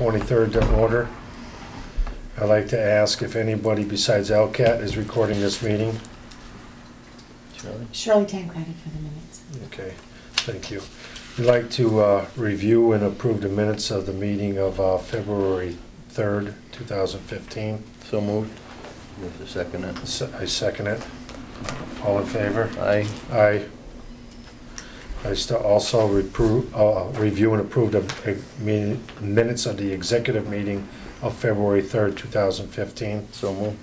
23rd to order. I'd like to ask if anybody besides LCAT is recording this meeting. Shirley Tancredi for the minutes. Okay, thank you. We'd like to review and approve the minutes of the meeting of February 3rd, 2015. So moved. You have to second it. I second it. All in favor? Aye. Aye. I also review and approve the minutes of the executive meeting of February 3rd, 2015. So moved.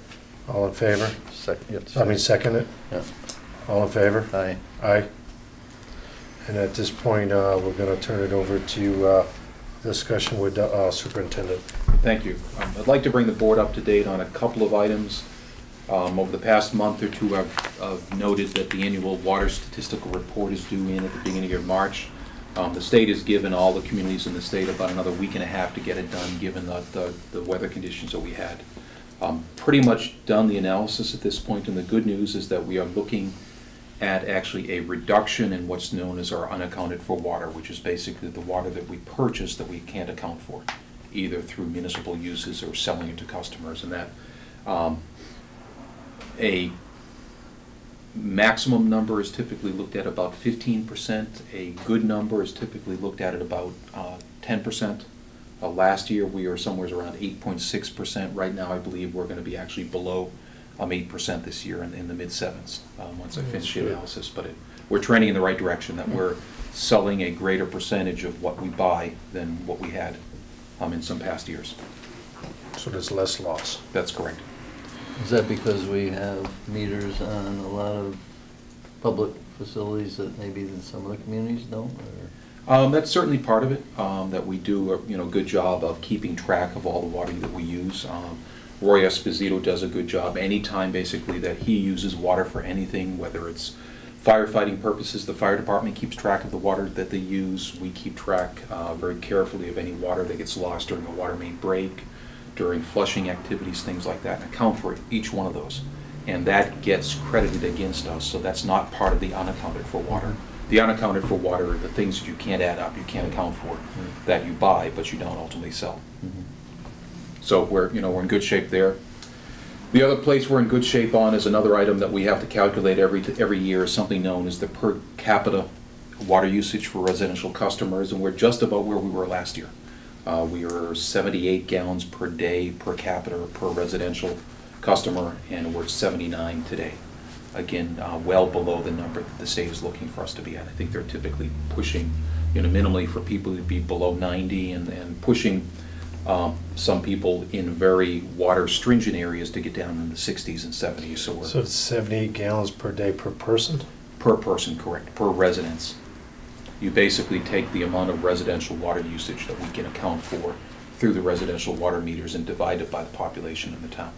All in favor? Second it? Yeah. All in favor? Aye. Aye. And at this point, we're going to turn it over to discussion with the superintendent. Thank you. I'd like to bring the board up to date on a couple of items. Over the past month or two, I've noted that the annual water statistical report is due in at the beginning of March. The state has given all the communities in the state about another week and a half to get it done, given the weather conditions that we had. Pretty much done the analysis at this point, and the good news is that we are looking at actually a reduction in what's known as our unaccounted for water, which is basically the water that we purchase that we can't account for, either through municipal uses or selling it to customers. And that a maximum number is typically looked at about 15%. A good number is typically looked at about 10%. Last year we were somewhere around 8.6%. Right now I believe we're going to be actually below 8% this year in the mid-sevens once I finish the analysis. But we're trending in the right direction, that we're selling a greater percentage of what we buy than what we had in some past years. So there's less loss. That's correct. Is that because we have meters on a lot of public facilities that maybe some other communities don't? Or? That's certainly part of it, that we do a good job of keeping track of all the water that we use. Roy Esposito does a good job anytime basically that he uses water for anything, whether it's firefighting purposes. The fire department keeps track of the water that they use. We keep track very carefully of any water that gets lost during a water main break, during flushing activities, things like that, and account for each one of those. And that gets credited against us, so that's not part of the unaccounted for water. The unaccounted for water are the things that you can't add up, you can't account for, that you buy but you don't ultimately sell. So we're in good shape there. The other place we're in good shape on is another item that we have to calculate every year, is something known as the per capita water usage for residential customers, and we're just about where we were last year. We were 78 gallons per day per capita per residential customer, and we're 79 today. Again, well below the number that the state is looking for us to be at. I think they're typically pushing, minimally for people to be below 90, and pushing some people in very water stringent areas to get down in the 60s and 70s. So it's 78 gallons per day per person? Per person, correct, per residence. You basically take the amount of residential water usage that we can account for through the residential water meters and divide it by the population in the town.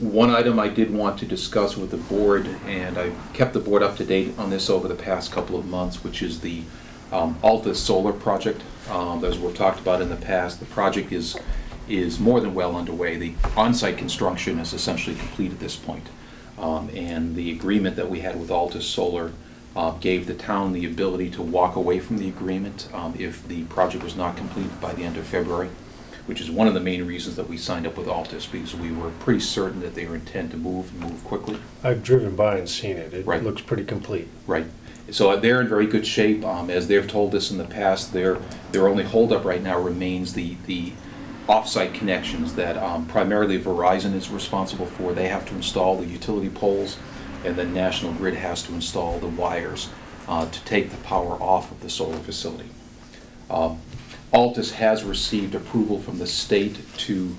One item I did want to discuss with the board, and I've kept the board up to date on this over the past couple of months, which is the Altus Solar project. As we've talked about in the past, the project is more than well underway. The on-site construction is essentially complete at this point. And the agreement that we had with Altus Solar gave the town the ability to walk away from the agreement if the project was not completed by the end of February, which is one of the main reasons that we signed up with Altus, because we were pretty certain that they were intent to move quickly. I've driven by and seen it. It Right. looks pretty complete. Right. So they're in very good shape. As they've told us in the past, their only holdup right now remains the off-site connections that primarily Verizon is responsible for. They have to install the utility poles, and then National Grid has to install the wires to take the power off of the solar facility. Altus has received approval from the state to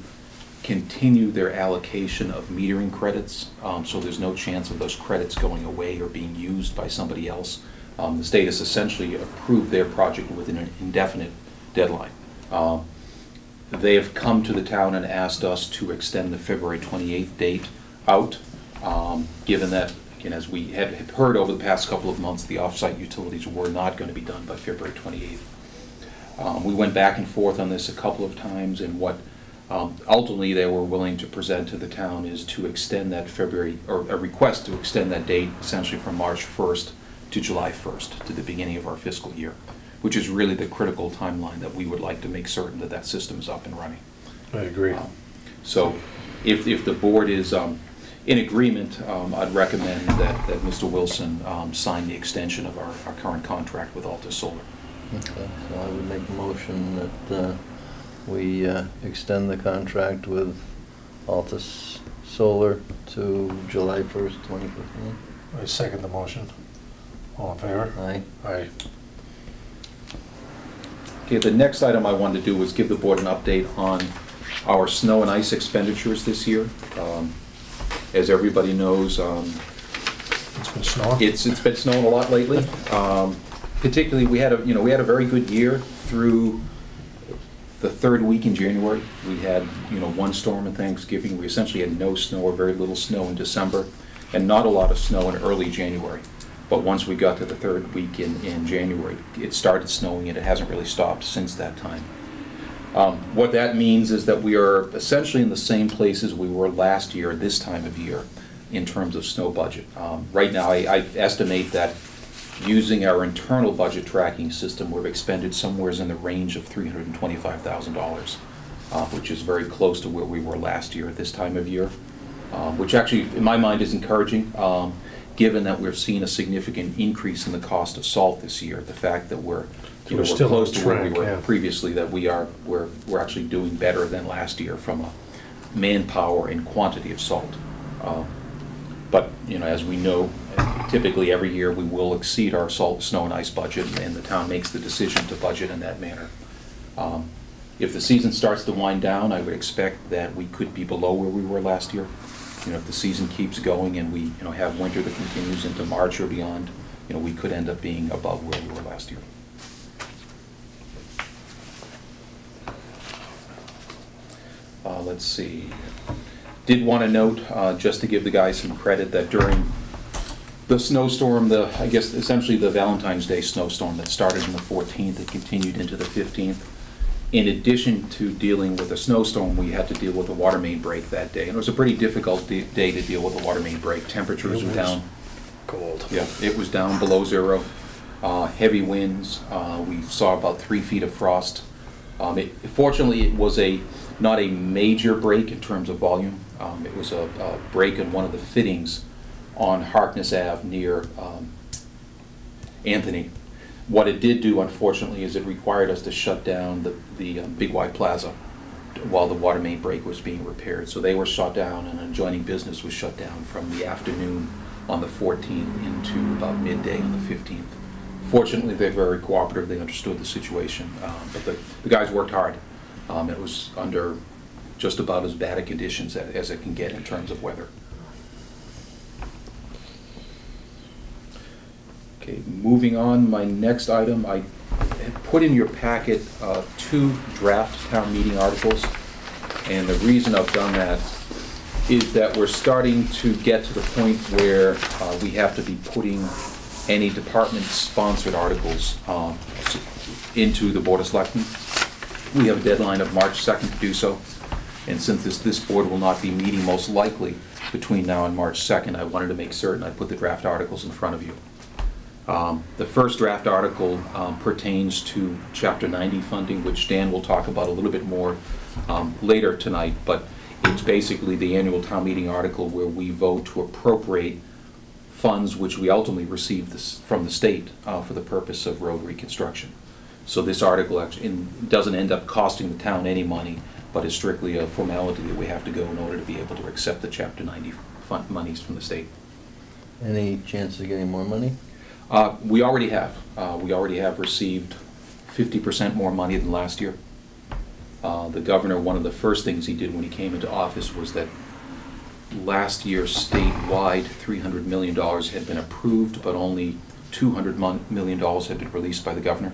continue their allocation of metering credits, so there's no chance of those credits going away or being used by somebody else. The state has essentially approved their project within an indefinite deadline. They have come to the town and asked us to extend the February 28th date out, given that, again, as we had heard over the past couple of months, the off-site utilities were not going to be done by February 28th. We went back and forth on this a couple of times, and what ultimately they were willing to present to the town is to extend that February, or a request to extend that date essentially from March 1st to July 1st, to the beginning of our fiscal year, which is really the critical timeline that we would like to make certain that that system is up and running. I agree. So if the board is in agreement, I'd recommend that Mr. Wilson sign the extension of our current contract with Altus Solar. Okay, so I would make a motion that we extend the contract with Altus Solar to July 1st, 2015. I second the motion. All in favor? Aye. Aye. Okay, the next item I wanted to do was give the board an update on our snow and ice expenditures this year. As everybody knows, It's been snowing? it's been snowing a lot lately. Particularly, we had a very good year through the third week in January. We had, one storm in Thanksgiving. We essentially had no snow or very little snow in December, and not a lot of snow in early January. But once we got to the third week in January, it started snowing, and it hasn't really stopped since that time. What that means is that we are essentially in the same place as we were last year, this time of year, in terms of snow budget. Right now, I estimate that using our internal budget tracking system, we've expended somewhere in the range of $325,000, which is very close to where we were last year at this time of year, which actually, in my mind, is encouraging, given that we've seen a significant increase in the cost of salt this year. The fact that we're still close on to where we track, were yeah. previously, that we're actually doing better than last year from a manpower and quantity of salt. But as we know, typically every year we will exceed our salt, snow, and ice budget, and the town makes the decision to budget in that manner. If the season starts to wind down, I would expect that we could be below where we were last year. If the season keeps going and we have winter that continues into March or beyond, we could end up being above where we were last year. Let's see. Did want to note, just to give the guys some credit, that during the snowstorm, I guess essentially the Valentine's Day snowstorm that started on the 14th and continued into the 15th, in addition to dealing with a snowstorm, we had to deal with a water main break that day. And it was a pretty difficult day to deal with a water main break. Temperatures were down. Cold. Yeah, it was down below zero. Heavy winds. We saw about 3 feet of frost. Fortunately, it was not a major break in terms of volume. It was a break in one of the fittings on Harkness Ave near Anthony. What it did do, unfortunately, is it required us to shut down the Big Y Plaza while the water main break was being repaired. So they were shut down, and adjoining business was shut down from the afternoon on the 14th into about midday on the 15th. Fortunately, they're very cooperative. They understood the situation, but the guys worked hard. It was under just about as bad a conditions as it can get in terms of weather. Okay, moving on, my next item, I had put in your packet 2 draft town meeting articles, and the reason I've done that is that we're starting to get to the point where we have to be putting any department-sponsored articles into the Board of Selectmen. We have a deadline of March 2nd to do so, and since this board will not be meeting most likely between now and March 2nd, I wanted to make certain I put the draft articles in front of you. The first draft article pertains to Chapter 90 funding, which Dan will talk about a little bit more later tonight, but it's basically the annual town meeting article where we vote to appropriate funds which we ultimately receive from the state for the purpose of road reconstruction. So this article actually doesn't end up costing the town any money, but is strictly a formality that we have to go in order to be able to accept the Chapter 90 fund monies from the state. Any chance of getting more money? We already have. We already have received 50% more money than last year. The governor, one of the first things he did when he came into office was that last year statewide $300 million had been approved, but only $200 million had been released by the governor.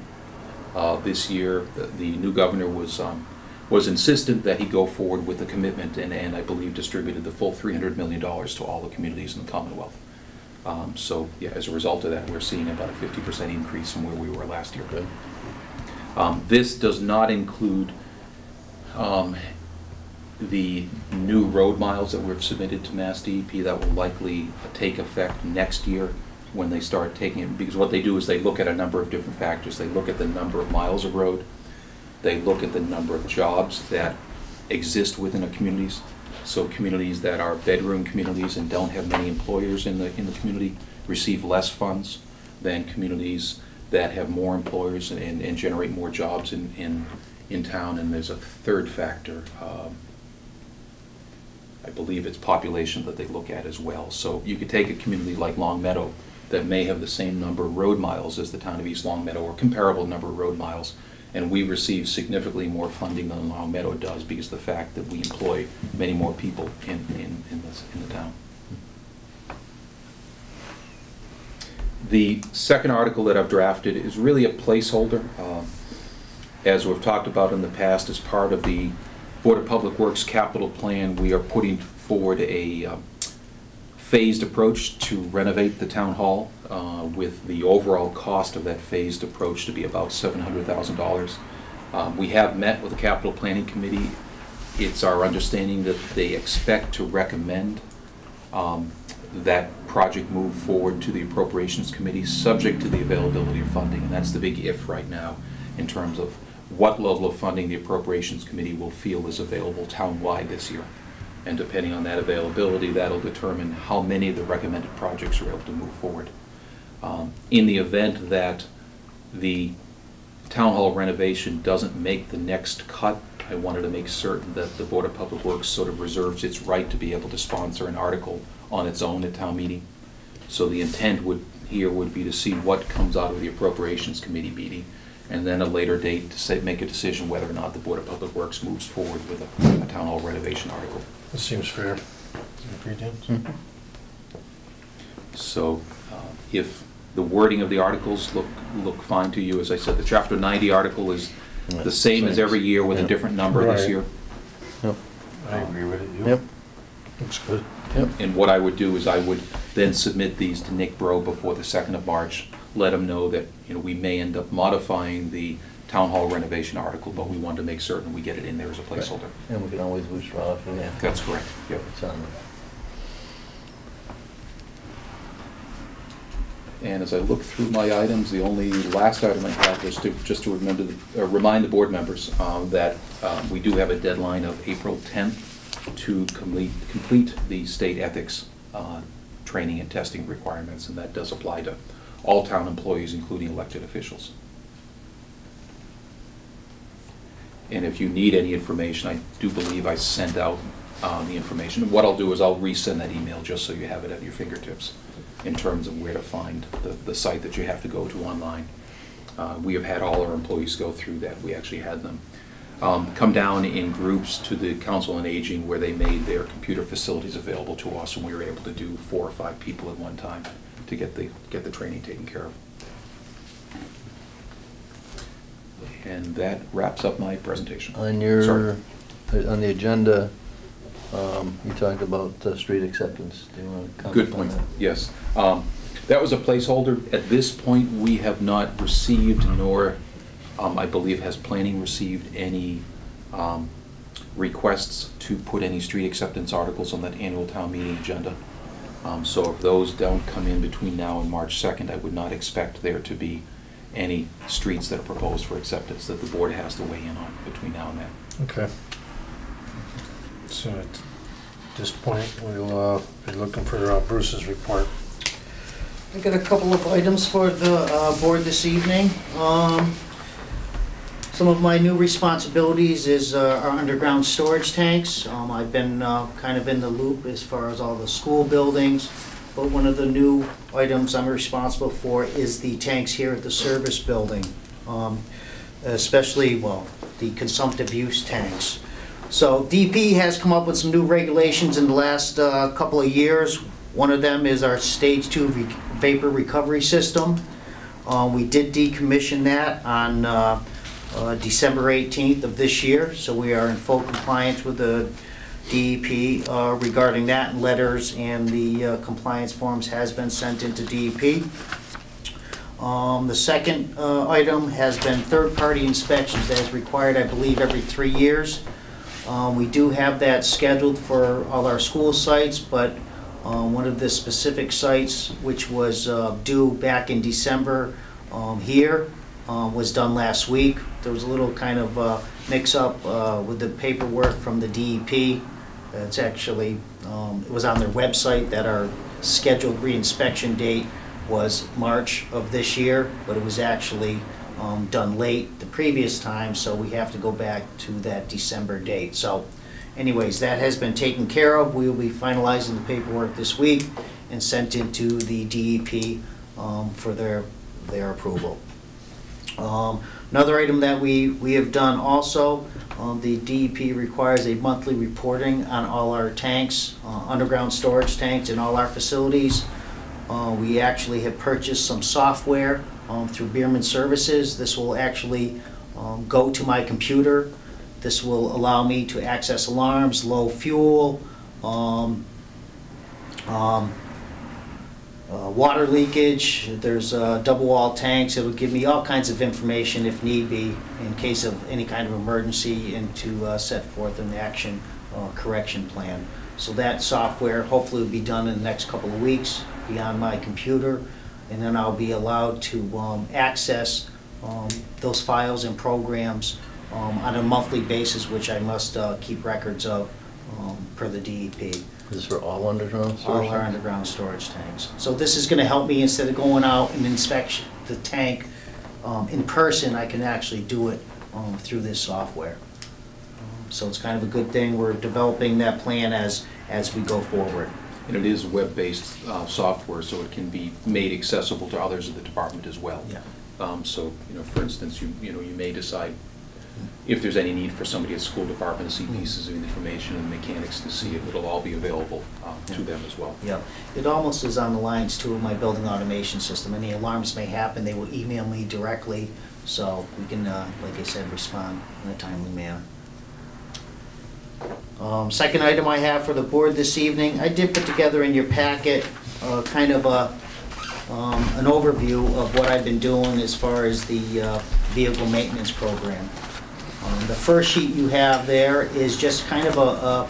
This year, the new governor was insistent that he go forward with the commitment, and I believe distributed the full $300 million to all the communities in the Commonwealth. So, yeah, as a result of that, we're seeing about a 50% increase from where we were last year. Good. This does not include the new road miles that we've submitted to Mass DEP that will likely take effect next year. when they start taking it, because what they do is they look at a number of different factors. They look at the number of miles of road, they look at the number of jobs that exist within the communities. So communities that are bedroom communities and don't have many employers in the community receive less funds than communities that have more employers and generate more jobs in town. And there's a third factor. I believe it's population that they look at as well. So you could take a community like Long Meadow that may have the same number of road miles as the town of East Long Meadow, or comparable number of road miles, and we receive significantly more funding than Long Meadow does because of the fact that we employ many more people in the town. The second article that I've drafted is really a placeholder. As we've talked about in the past, as part of the Board of Public Works capital plan, we are putting forward a phased approach to renovate the town hall, with the overall cost of that phased approach to be about $700,000. We have met with the capital planning committee. It's our understanding that they expect to recommend that project move forward to the appropriations committee, subject to the availability of funding, and that's the big if right now in terms of what level of funding the appropriations committee will feel is available town-wide this year. And depending on that availability, that'll determine how many of the recommended projects are able to move forward. In the event that the town hall renovation doesn't make the next cut, I wanted to make certain that the Board of Public Works sort of reserves its right to be able to sponsor an article on its own at town meeting. So the intent would be to see what comes out of the appropriations committee meeting, and then a later date to make a decision whether or not the Board of Public Works moves forward with a town hall renovation article. That seems fair. You agree, Dan? Mhm. So if the wording of the articles look fine to you, as I said, the Chapter 90 article is the same as every year with a different number this Right. year. Yep. I agree with it. You? Yep. Looks good. Yep. And what I would do is I would then submit these to Nick Bro before the 2nd of March, let him know that, you know, we may end up modifying the town hall renovation article, but we want to make certain we get it in there as a placeholder. And we can always withdraw if we have to. That's correct. Yep. It's on And as I look through my items, the only last item I have is just to remind the board members that we do have a deadline of April 10th to complete the state ethics training and testing requirements, and that does apply to all town employees, including elected officials. And if you need any information, I do believe I sent out the information. What I'll do is I'll resend that email just so you have it at your fingertips in terms of where to find the site that you have to go to online. We have had all our employees go through that. We actually had them come down in groups to the Council on Aging, where they made their computer facilities available to us, and we were able to do 4 or 5 people at one time to get the training taken care of. And that wraps up my presentation. On your, Sorry. on the agenda, you talked about street acceptance. Do you want to comment Good on point, that? yes. That was a placeholder. At this point, we have not received, nor I believe has planning received any requests to put any street acceptance articles on that annual town meeting agenda. So if those don't come in between now and March 2nd, I would not expect there to be any streets that are proposed for acceptance that the board has to weigh in on between now and then. Okay. So at this point, we'll be looking for Bruce's report. I got a couple of items for the board this evening. Some of my new responsibilities is our underground storage tanks. I've been kind of in the loop as far as all the school buildings, but one of the new items I'm responsible for is the tanks here at the service building, especially, well, the consumptive use tanks. So DP has come up with some new regulations in the last couple of years. One of them is our stage 2 vapor recovery system. We did decommission that on December 18th of this year, so we are in full compliance with the DEP regarding that, and letters and the compliance forms has been sent into DEP. The second item has been third-party inspections as required, I believe, every 3 years. We do have that scheduled for all our school sites, but One of the specific sites, which was due back in December here, was done last week. There was a little kind of mix-up with the paperwork from the DEP. It's actually, it was on their website that our scheduled reinspection date was March of this year, but it was actually done late the previous time, so we have to go back to that December date. So anyways, that has been taken care of. We will be finalizing the paperwork this week and sent into the DEP for their approval. Another item that we have done also, the DEP requires a monthly reporting on all our tanks, underground storage tanks in all our facilities. We actually have purchased some software through Bierman Services. This will actually go to my computer. This will allow me to access alarms, low fuel, water leakage. There's double wall tanks. It'll give me all kinds of information if need be in case of any kind of emergency, and to set forth an action correction plan. So that software hopefully will be done in the next couple of weeks, be on my computer, and then I'll be allowed to access those files and programs on a monthly basis, which I must keep records of per the DEP. Is this for all underground storage? All our underground storage tanks. So this is going to help me, instead of going out and inspect the tank in person, I can actually do it through this software. So it's kind of a good thing. We're developing that plan as we go forward. And it is web-based software, so it can be made accessible to others of the department as well. Yeah. So, for instance, you may decide if there's any need for somebody at the school department to see pieces of information and mechanics to see it, it'll all be available to them as well. Yeah, it almost is on the lines too of my building automation system. Any alarms may happen, they will email me directly, so we can, like I said, respond in a timely manner. Second item I have for the board this evening, I did put together in your packet kind of an overview of what I've been doing as far as the vehicle maintenance program. The first sheet you have there is just kind of a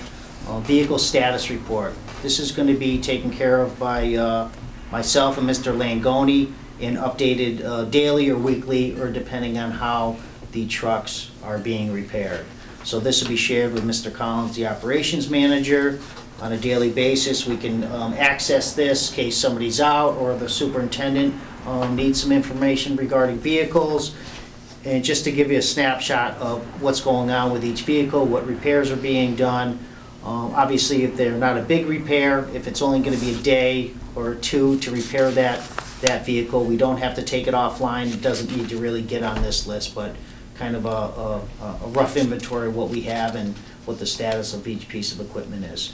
vehicle status report. This is going to be taken care of by myself and Mr. Langoni, and updated daily or weekly, or depending on how the trucks are being repaired. So this will be shared with Mr. Collins, the operations manager, on a daily basis. We can access this in case somebody's out or the superintendent needs some information regarding vehicles. And just to give you a snapshot of what's going on with each vehicle, what repairs are being done. Obviously, if they're not a big repair, if it's only going to be a day or two to repair that vehicle, we don't have to take it offline. It doesn't need to really get on this list, but kind of a rough inventory of what we have and what the status of each piece of equipment is.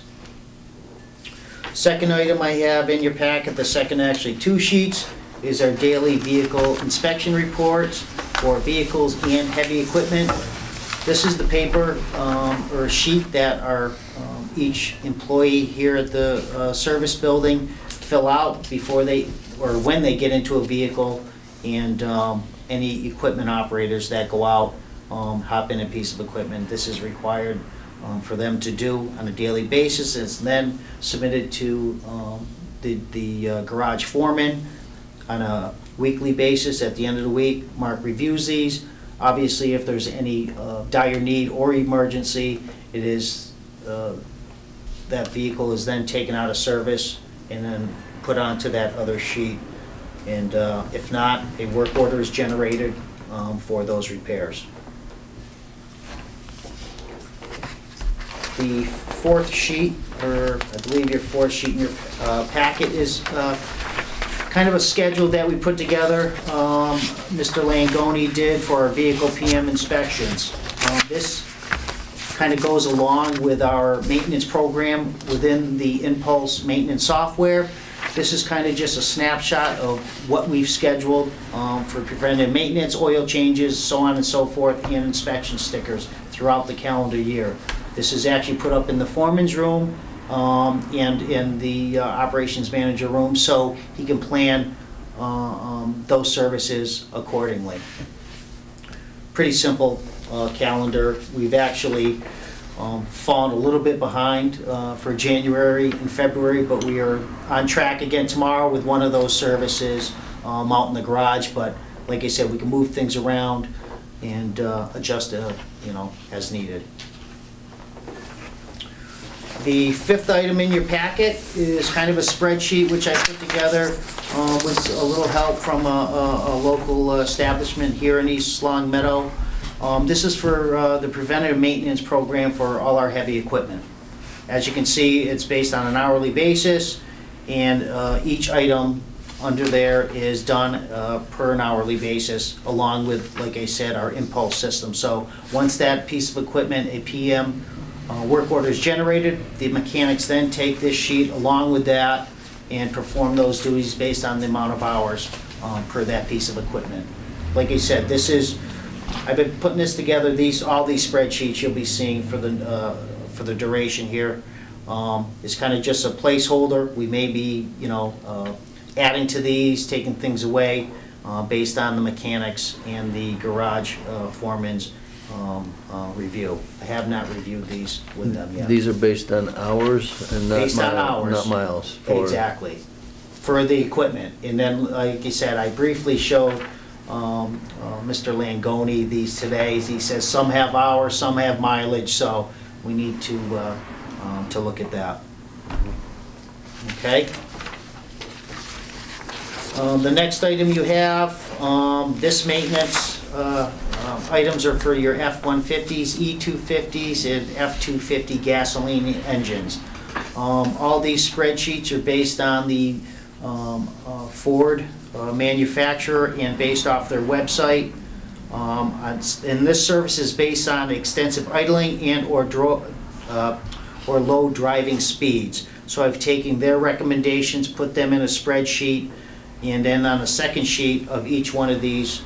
Second item I have in your packet, the second actually two sheets, is our daily vehicle inspection reports for vehicles and heavy equipment. This is the paper or sheet that our each employee here at the service building fill out before they, or when they get into a vehicle, and any equipment operators that go out, hop in a piece of equipment. This is required for them to do on a daily basis. It's then submitted to the garage foreman on a weekly basis. At the end of the week, Mark reviews these. Obviously, if there's any dire need or emergency, it is that vehicle is then taken out of service and then put onto that other sheet. And if not, a work order is generated for those repairs. The fourth sheet, or I believe your fourth sheet in your packet, is kind of a schedule that we put together, Mr. Langoni did for our vehicle PM inspections. This kind of goes along with our maintenance program within the Impulse maintenance software. This is kind of just a snapshot of what we've scheduled for preventive maintenance, oil changes, so on and so forth, and inspection stickers throughout the calendar year. This is actually put up in the foreman's room and in the operations manager room, so he can plan those services accordingly. Pretty simple calendar. We've actually fallen a little bit behind for January and February, but we are on track again tomorrow with one of those services out in the garage. But like I said, we can move things around and adjust, as needed. The fifth item in your packet is kind of a spreadsheet which I put together with a little help from a local establishment here in East Long Meadow. This is for the preventative maintenance program for all our heavy equipment. As you can see, it's based on an hourly basis, and each item under there is done per an hourly basis, along with, like I said, our impulse system. So once that piece of equipment, a PM work order is generated, the mechanics then take this sheet along with that and perform those duties based on the amount of hours per that piece of equipment. Like I said, I've been putting this together, all these spreadsheets you'll be seeing for the duration here. It's kind of just a placeholder. We may be, adding to these, taking things away based on the mechanics and the garage foreman's review. I have not reviewed these with them yet. These are based on hours and not Based on hours. Not miles. Exactly, for the equipment. And then, like you said, I briefly showed Mr. Langoni these today. He says some have hours, some have mileage, so we need to look at that. Okay. The next item you have, this maintenance items are for your F-150s, E-250s, and F-250 gasoline engines. All these spreadsheets are based on the Ford manufacturer and based off their website. And this service is based on extensive idling and or low driving speeds. So I've taken their recommendations, put them in a spreadsheet, and then on the second sheet of each one of these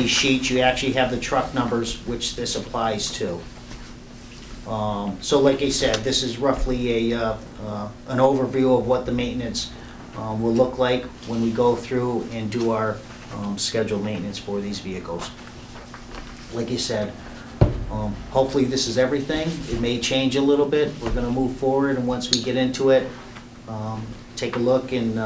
sheets, you actually have the truck numbers which this applies to. So like I said, this is roughly an overview of what the maintenance will look like when we go through and do our scheduled maintenance for these vehicles. Like I said, hopefully this is everything. It may change a little bit. We're going to move forward, and once we get into it, take a look and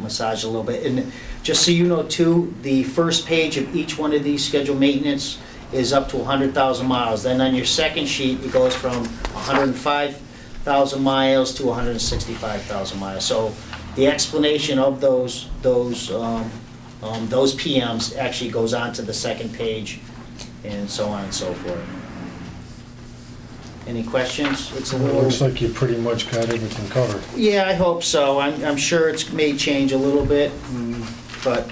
massage a little bit. And just so you know too, the first page of each one of these scheduled maintenance is up to 100,000 miles. Then on your second sheet, it goes from 105,000 miles to 165,000 miles. So the explanation of those PMs actually goes on to the second page, and so on and so forth. Any questions? It's a It little. looks like you pretty much got everything covered. Yeah, I hope so. I'm sure it may change a little bit, but,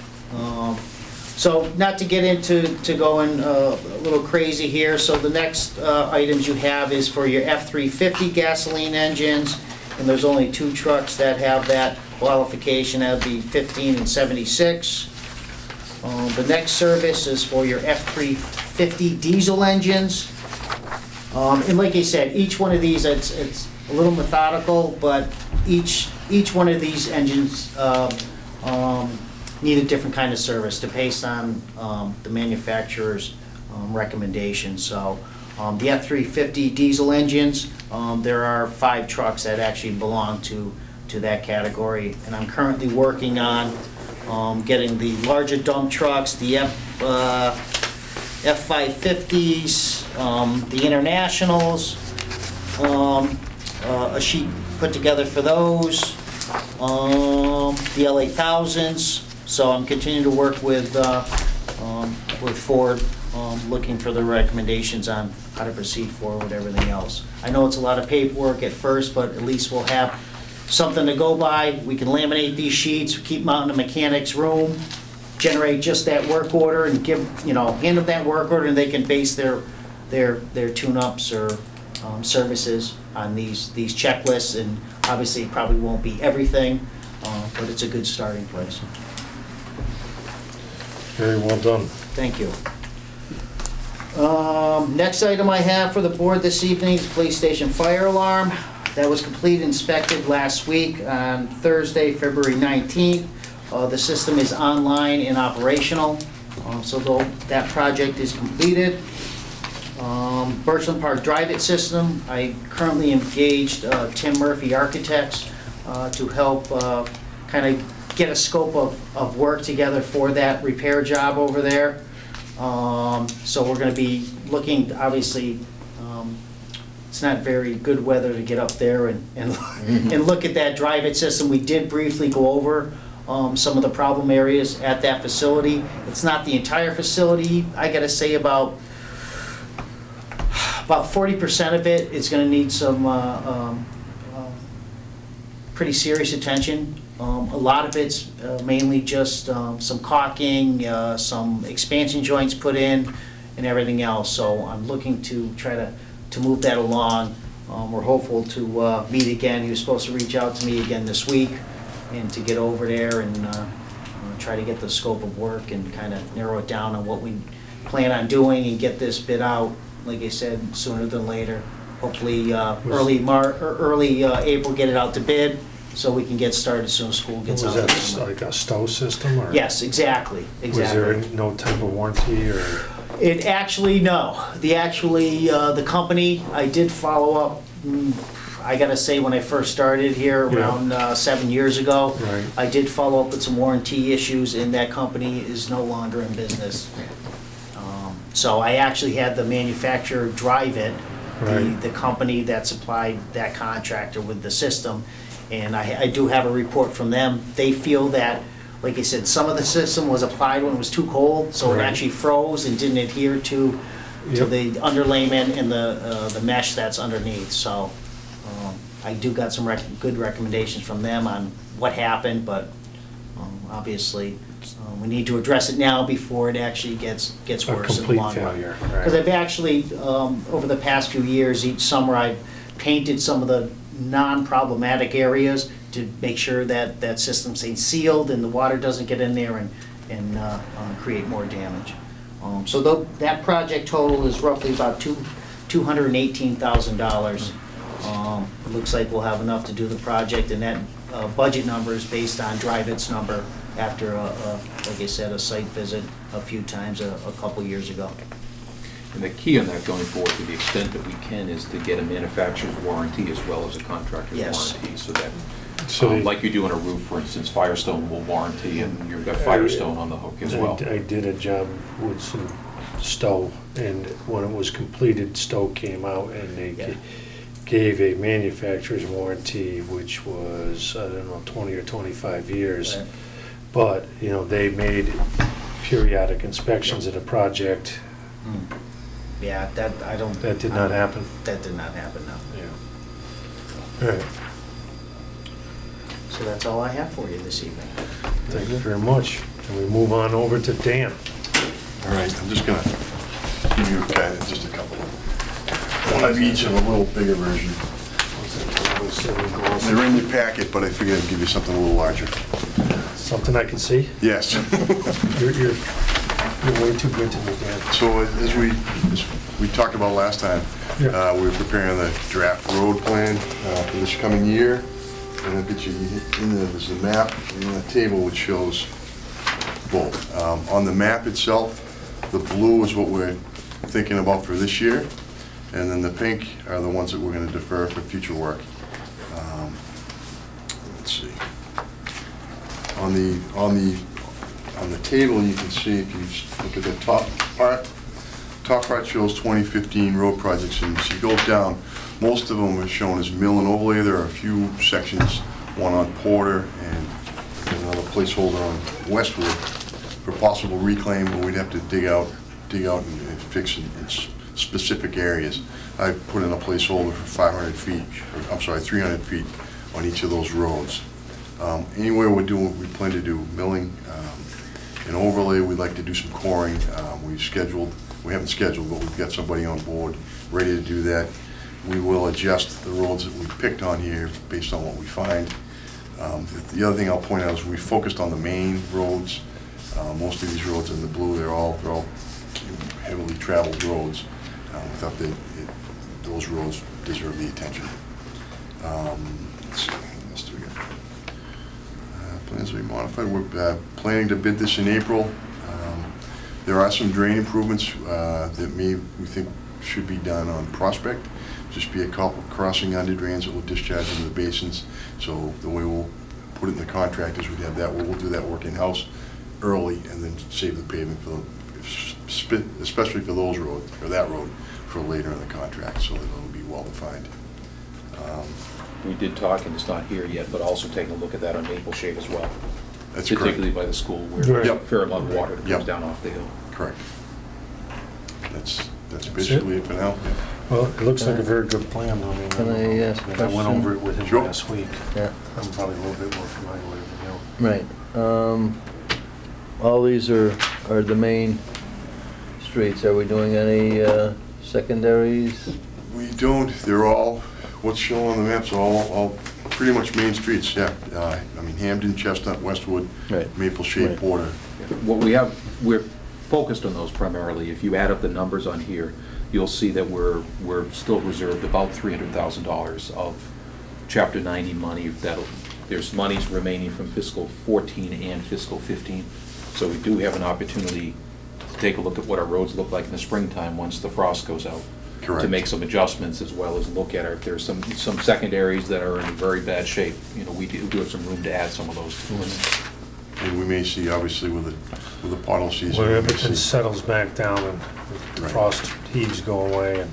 so not to get into going a little crazy here, so the next items you have is for your F-350 gasoline engines, and there's only 2 trucks that have that qualification. That would be 15 and 76. The next service is for your F-350 diesel engines. And like I said, each one of these, it's a little methodical, but each one of these engines need a different kind of service based on the manufacturer's recommendations. So the F-350 diesel engines, there are 5 trucks that actually belong to that category, and I'm currently working on getting the larger dump trucks, the F-550s, the Internationals, a sheet put together for those, the L8000s. So I'm continuing to work with Ford, looking for the recommendations on how to proceed forward with everything else. I know it's a lot of paperwork at first, but at least we'll have something to go by. We can laminate these sheets, keep them out in the mechanic's room, generate just that work order, and hand them that work order, and they can base their tune-ups or services on these checklists. And obviously it probably won't be everything, but it's a good starting place. Very well done. Thank you. Next item I have for the board this evening is police station fire alarm. That was completed and inspected last week on Thursday, February 19th. The system is online and operational, so that project is completed. Birchland Park Drive-It System, I currently engaged Tim Murphy Architects to help kind of get a scope of work together for that repair job over there. So we're going to be looking, obviously, it's not very good weather to get up there and look at that drive-it system. We did briefly go over some of the problem areas at that facility. It's not the entire facility. I got to say about 40% of it is going to need some pretty serious attention. A lot of it's mainly just some caulking, some expansion joints put in, and everything else. So I'm looking to try to move that along. We're hopeful to meet again. He was supposed to reach out to me again this week and to get over there and try to get the scope of work and kind of narrow it down on what we plan on doing and get this bid out, like I said, sooner than later. Hopefully early April, get it out to bid so we can get started as soon as school gets out. Was that like a stow system? Or Yes, exactly. Was there no type of warranty or? It actually, no. The company, I did follow up, I gotta say, when I first started here around 7 years ago, Right. I did follow up with some warranty issues, and that company is no longer in business. So I actually had the manufacturer drive it, Right. the company that supplied that contractor with the system, and I do have a report from them. They feel that, like I said, some of the system was applied when it was too cold, so it Right. actually froze and didn't adhere to Yep. the underlayment and the mesh that's underneath. So I do got some good recommendations from them on what happened, but obviously we need to address it now before it actually gets A worse in the complete long run. failure, Because right. I've actually, over the past few years, each summer, I've painted some of the non-problematic areas to make sure that that system stays sealed and the water doesn't get in there and create more damage. So that project total is roughly about $218,000. It looks like we'll have enough to do the project, and that budget number is based on Drive-It's number after, like I said, a site visit a few times a couple years ago. And the key on that going forward, to the extent that we can, is to get a manufacturer's warranty as well as a contractor's Yes. warranty, so that, So they- like you do on a roof, for instance, Firestone will warranty, and you've got Firestone on the hook as well. I did a job with some stow, and when it was completed, stow came out and they Yeah. gave a manufacturer's warranty, which was, I don't know, 20 or 25 years. Right. But, you know, they made periodic inspections of the project. Yeah, that, I don't. That did not happen. That did not happen, no. Yeah. All right, So that's all I have for you this evening. thank you very much. And we move on over to Dan. All right, I'm just gonna give you just a couple. One of each of a little bigger version. They're in your packet, but I figured I'd give you something a little larger. Something I can see? Yes. You're way too good to me, Dan. So as we talked about last time, Yeah. we're preparing the draft road plan for this coming year. And I'll get you in there, there's a map and a table which shows both. On the map itself, the blue is what we're thinking about for this year, and then the pink are the ones that we're going to defer for future work. Let's see. On the table, you can see, if you look at the top part shows 2015 road projects, and as you go down, most of them are shown as mill and overlay. There are a few sections, one on Porter and another placeholder on Westwood for possible reclaim, but we'd have to dig out and fix in specific areas. I put in a placeholder for 500 feet, or, I'm sorry, 300 feet on each of those roads. Anywhere we plan to do milling and overlay, we'd like to do some coring. We haven't scheduled, but we've got somebody on board ready to do that. We will adjust the roads that we've picked on here based on what we find. The other thing I'll point out is we focused on the main roads. Most of these roads in the blue, they're all heavily traveled roads. We thought that those roads deserve the attention. Let's see, what else do we got? Plans to be modified. We're planning to bid this in April. There are some drain improvements that we think should be done on Prospect. Just be a couple crossing under drains that will discharge into the basins. So the way we'll put it in the contract is we'd have that, we'll do that work in-house early and then save the pavement for, especially for those roads, or that road, for later in the contract, so that it'll be well-defined. We did talk, and it's not here yet, but also taking a look at that on Maple Shade as well. That's correct. Particularly by the school where there's a Yep. fair amount of water that Yep. comes down off the hill. Correct. That's basically it for now. Well, it looks like a very good plan. I mean, Can I ask a I question? went over it with him Sure. last week. Yeah, I'm probably a little bit more familiar with it than you. right. All these are the main streets. Are we doing any secondaries? We don't, they're all, what's shown on the maps, are all pretty much main streets, yeah. I mean, Hamden, Chestnut, Westwood, Right. Maple Shade, Right. Porter. What we're focused on those primarily. If you add up the numbers on here, you'll see that we're still reserved about $300,000 of Chapter 90 money. There's monies remaining from fiscal 14 and fiscal 15. So we do have an opportunity to take a look at what our roads look like in the springtime once the frost goes out. Correct. To make some adjustments, as well as look at if there's some secondaries that are in very bad shape. You know, we do have some room to add some of those to the list. And we may see, obviously, with the pothole season. When we may everything see- settles back down and the Right. frost heaves go away and,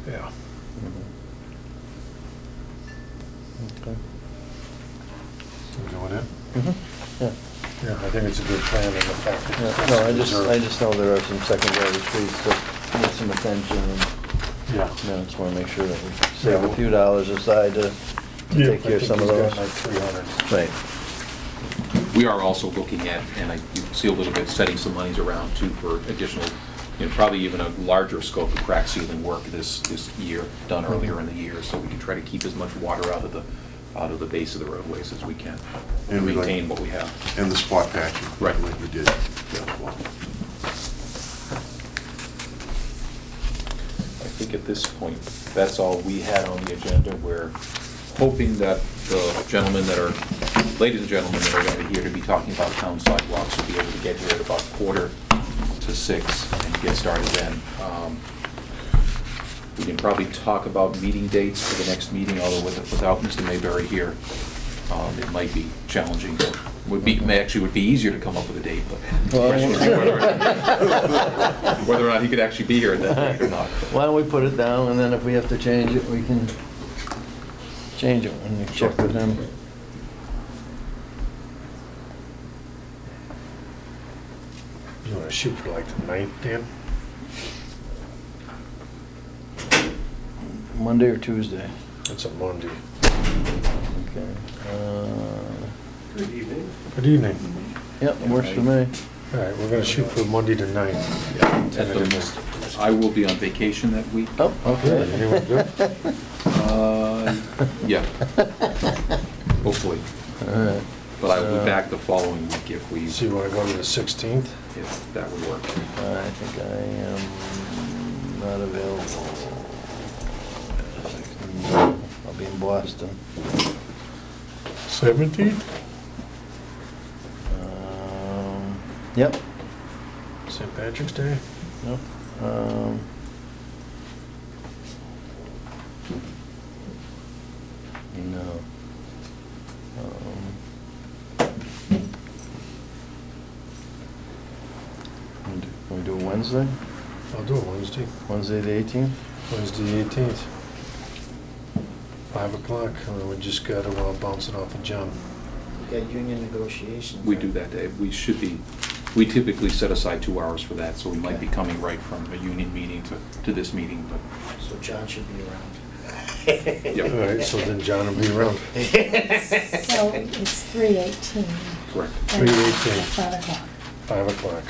yeah. Okay. You doing it? Mhm. Yeah. Yeah, I think it's a good plan and the fact that. Yeah, no, I just know there are some secondary streets that need some attention, and, Yeah. you know, just wanna make sure that we save a few dollars aside to Yeah, take care of some of those. I think he's got like 300. Right. We are also looking at, and you can see a little bit, setting some monies around too for additional, you know, probably even a larger scope of crack sealing work this year, done earlier in the year, so we can try to keep as much water out of the base of the roadways as we can, and And we like- maintain what we have. And the spot patching. Right. Like we did. Yeah, well. I think at this point, that's all we had on the agenda. We're hoping that the gentlemen that are, ladies and gentlemen that are going to be here to be talking about town sidewalks will be able to get here at about 5:45 and get started then. We can probably talk about meeting dates for the next meeting, although without Mr. Mayberry here, it might be challenging. Actually would be easier to come up with a date, but the question is whether or not he could actually be here at that date or not. Why don't we put it down, and then if we have to change it, we can change it when we check with him. You wanna shoot for like the 9th, Dan? Monday or Tuesday? It's a Monday. Okay. Good evening. Yep, works for me. All right, we're gonna shoot for Monday the 9th. Tentatively. I will be on vacation that week. Oh, Really? okay. Anyone good? Yeah, hopefully. All right. But I will be back the following week if So you wanna go to the 16th? that would work. I think I am not available. I'll be in Boston. 17th? Yep. St. Patrick's Day? Yep. No. Can we do a Wednesday? I'll do it Wednesday. Wednesday the 18th? Wednesday, 18th. 5 o'clock, and then we just gotta bounce it off of John. Got union negotiations. We do that day. We typically set aside 2 hours for that, so we might be coming right from a union meeting to this meeting, but, So John should be around. yeah, All right, so then John will be around. So it's 3:18. correct. 3:18. 5 o'clock. 5 o'clock.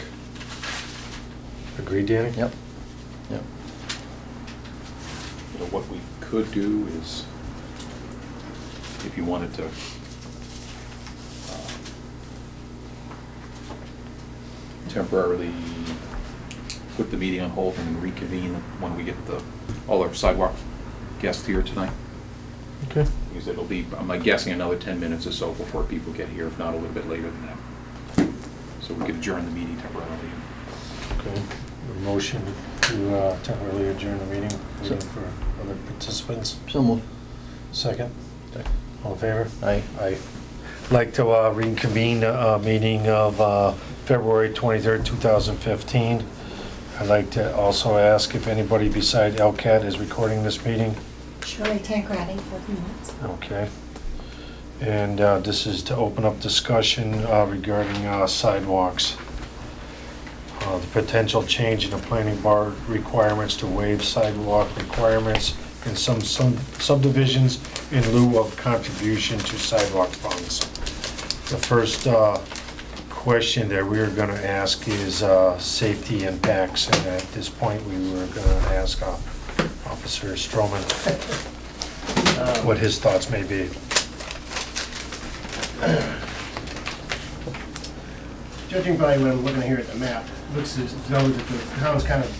Agreed, Danny? Yep. Yep. You know, what we could do is, if you wanted to, temporarily put the meeting on hold and then reconvene when we get all our sidewalk guests here tonight. Okay. Because it'll be, I'm guessing, another 10 minutes or so before people get here, if not a little bit later than that. So we could adjourn the meeting temporarily. Okay. A motion to temporarily adjourn the meeting, waiting for other participants. So moved. Second? Second. All in favor? Aye. I'd like to reconvene a meeting of February 23rd, 2015. I'd like to also ask if anybody beside LCAT is recording this meeting. Shirley Tancredi, 4 minutes. Okay. And this is to open up discussion regarding sidewalks. The potential change in the planning board requirements to waive sidewalk requirements in some subdivisions in lieu of contribution to sidewalk funds. The first question that we are going to ask is safety impacts, and at this point we were going to ask Officer Stroman what his thoughts may be. Judging by when I'm looking here at the map, it looks as though that the town's kind of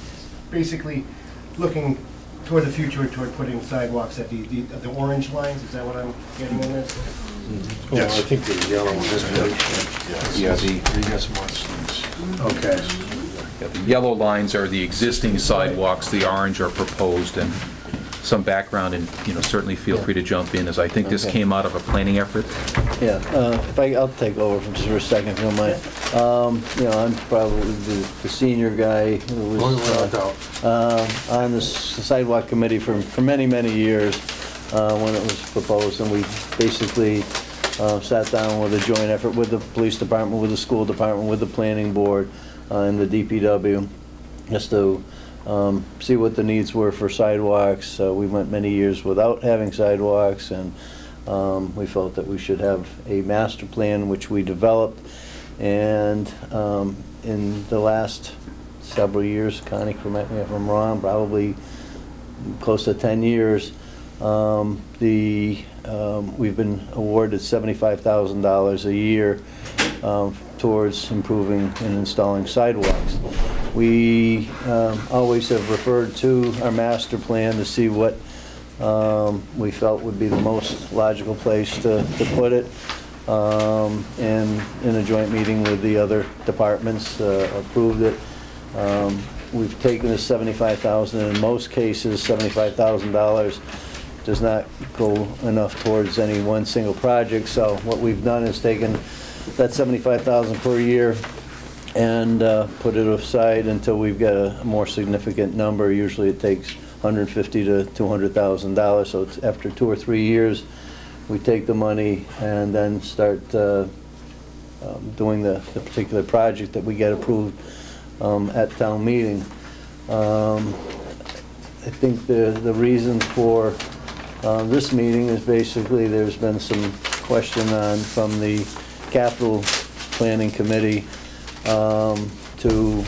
basically looking toward the future, toward putting sidewalks at the orange lines. Is that what I'm getting in this? Well, I think the yellow one is good. Yeah, You got some more sleeves. Okay. yeah, the yellow lines are the existing sidewalks, the orange are proposed, and some background, and, certainly feel free to jump in, as I think this Okay. came out of a planning effort. Yeah, I'll take over for just for a second, if you don't mind. I'm probably the senior guy who was on the sidewalk committee for many, many years when it was proposed, and we basically sat down with a joint effort with the police department, with the school department, with the planning board, and the DPW, just to see what the needs were for sidewalks. We went many years without having sidewalks, and we felt that we should have a master plan, which we developed. And in the last several years, Connie, correct me if I'm wrong, probably close to 10 years, we've been awarded $75,000 a year towards improving and installing sidewalks. We always have referred to our master plan to see what we felt would be the most logical place to put it. And in a joint meeting with the other departments, approved it. We've taken the $75,000, and in most cases, $75,000 does not go enough towards any one single project. So what we've done is taken that $75,000 per year and put it aside until we've got a more significant number. Usually it takes $150,000 to $200,000. So it's after 2 or 3 years, we take the money and then start doing the particular project that we get approved at town meeting. I think the reason for this meeting is basically there's been some question from the capital planning committee to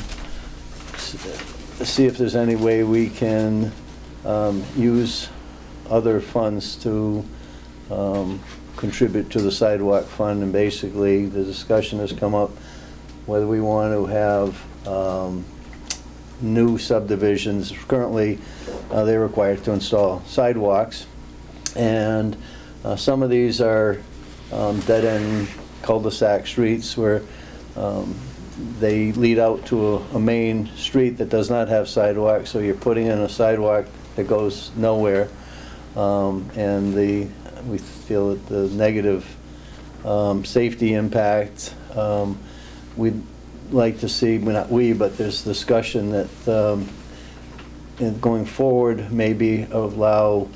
see if there's any way we can use other funds to contribute to the sidewalk fund. And basically the discussion has come up whether we want to have new subdivisions. Currently they're required to install sidewalks, and some of these are dead-end cul-de-sac streets where they lead out to a main street that does not have sidewalks, so you're putting in a sidewalk that goes nowhere. And we feel that the negative safety impact, we'd like to see, well, not we, but there's discussion that going forward, maybe allow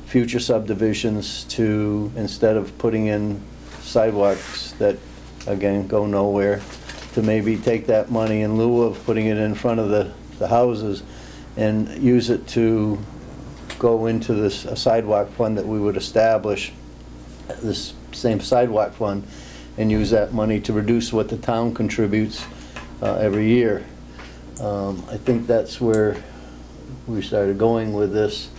future subdivisions to, instead of putting in sidewalks that, again, go nowhere, to maybe take that money in lieu of putting it in front of the houses and use it to go into this a sidewalk fund that we would establish, this same sidewalk fund, and use that money to reduce what the town contributes every year. I think that's where we started going with this.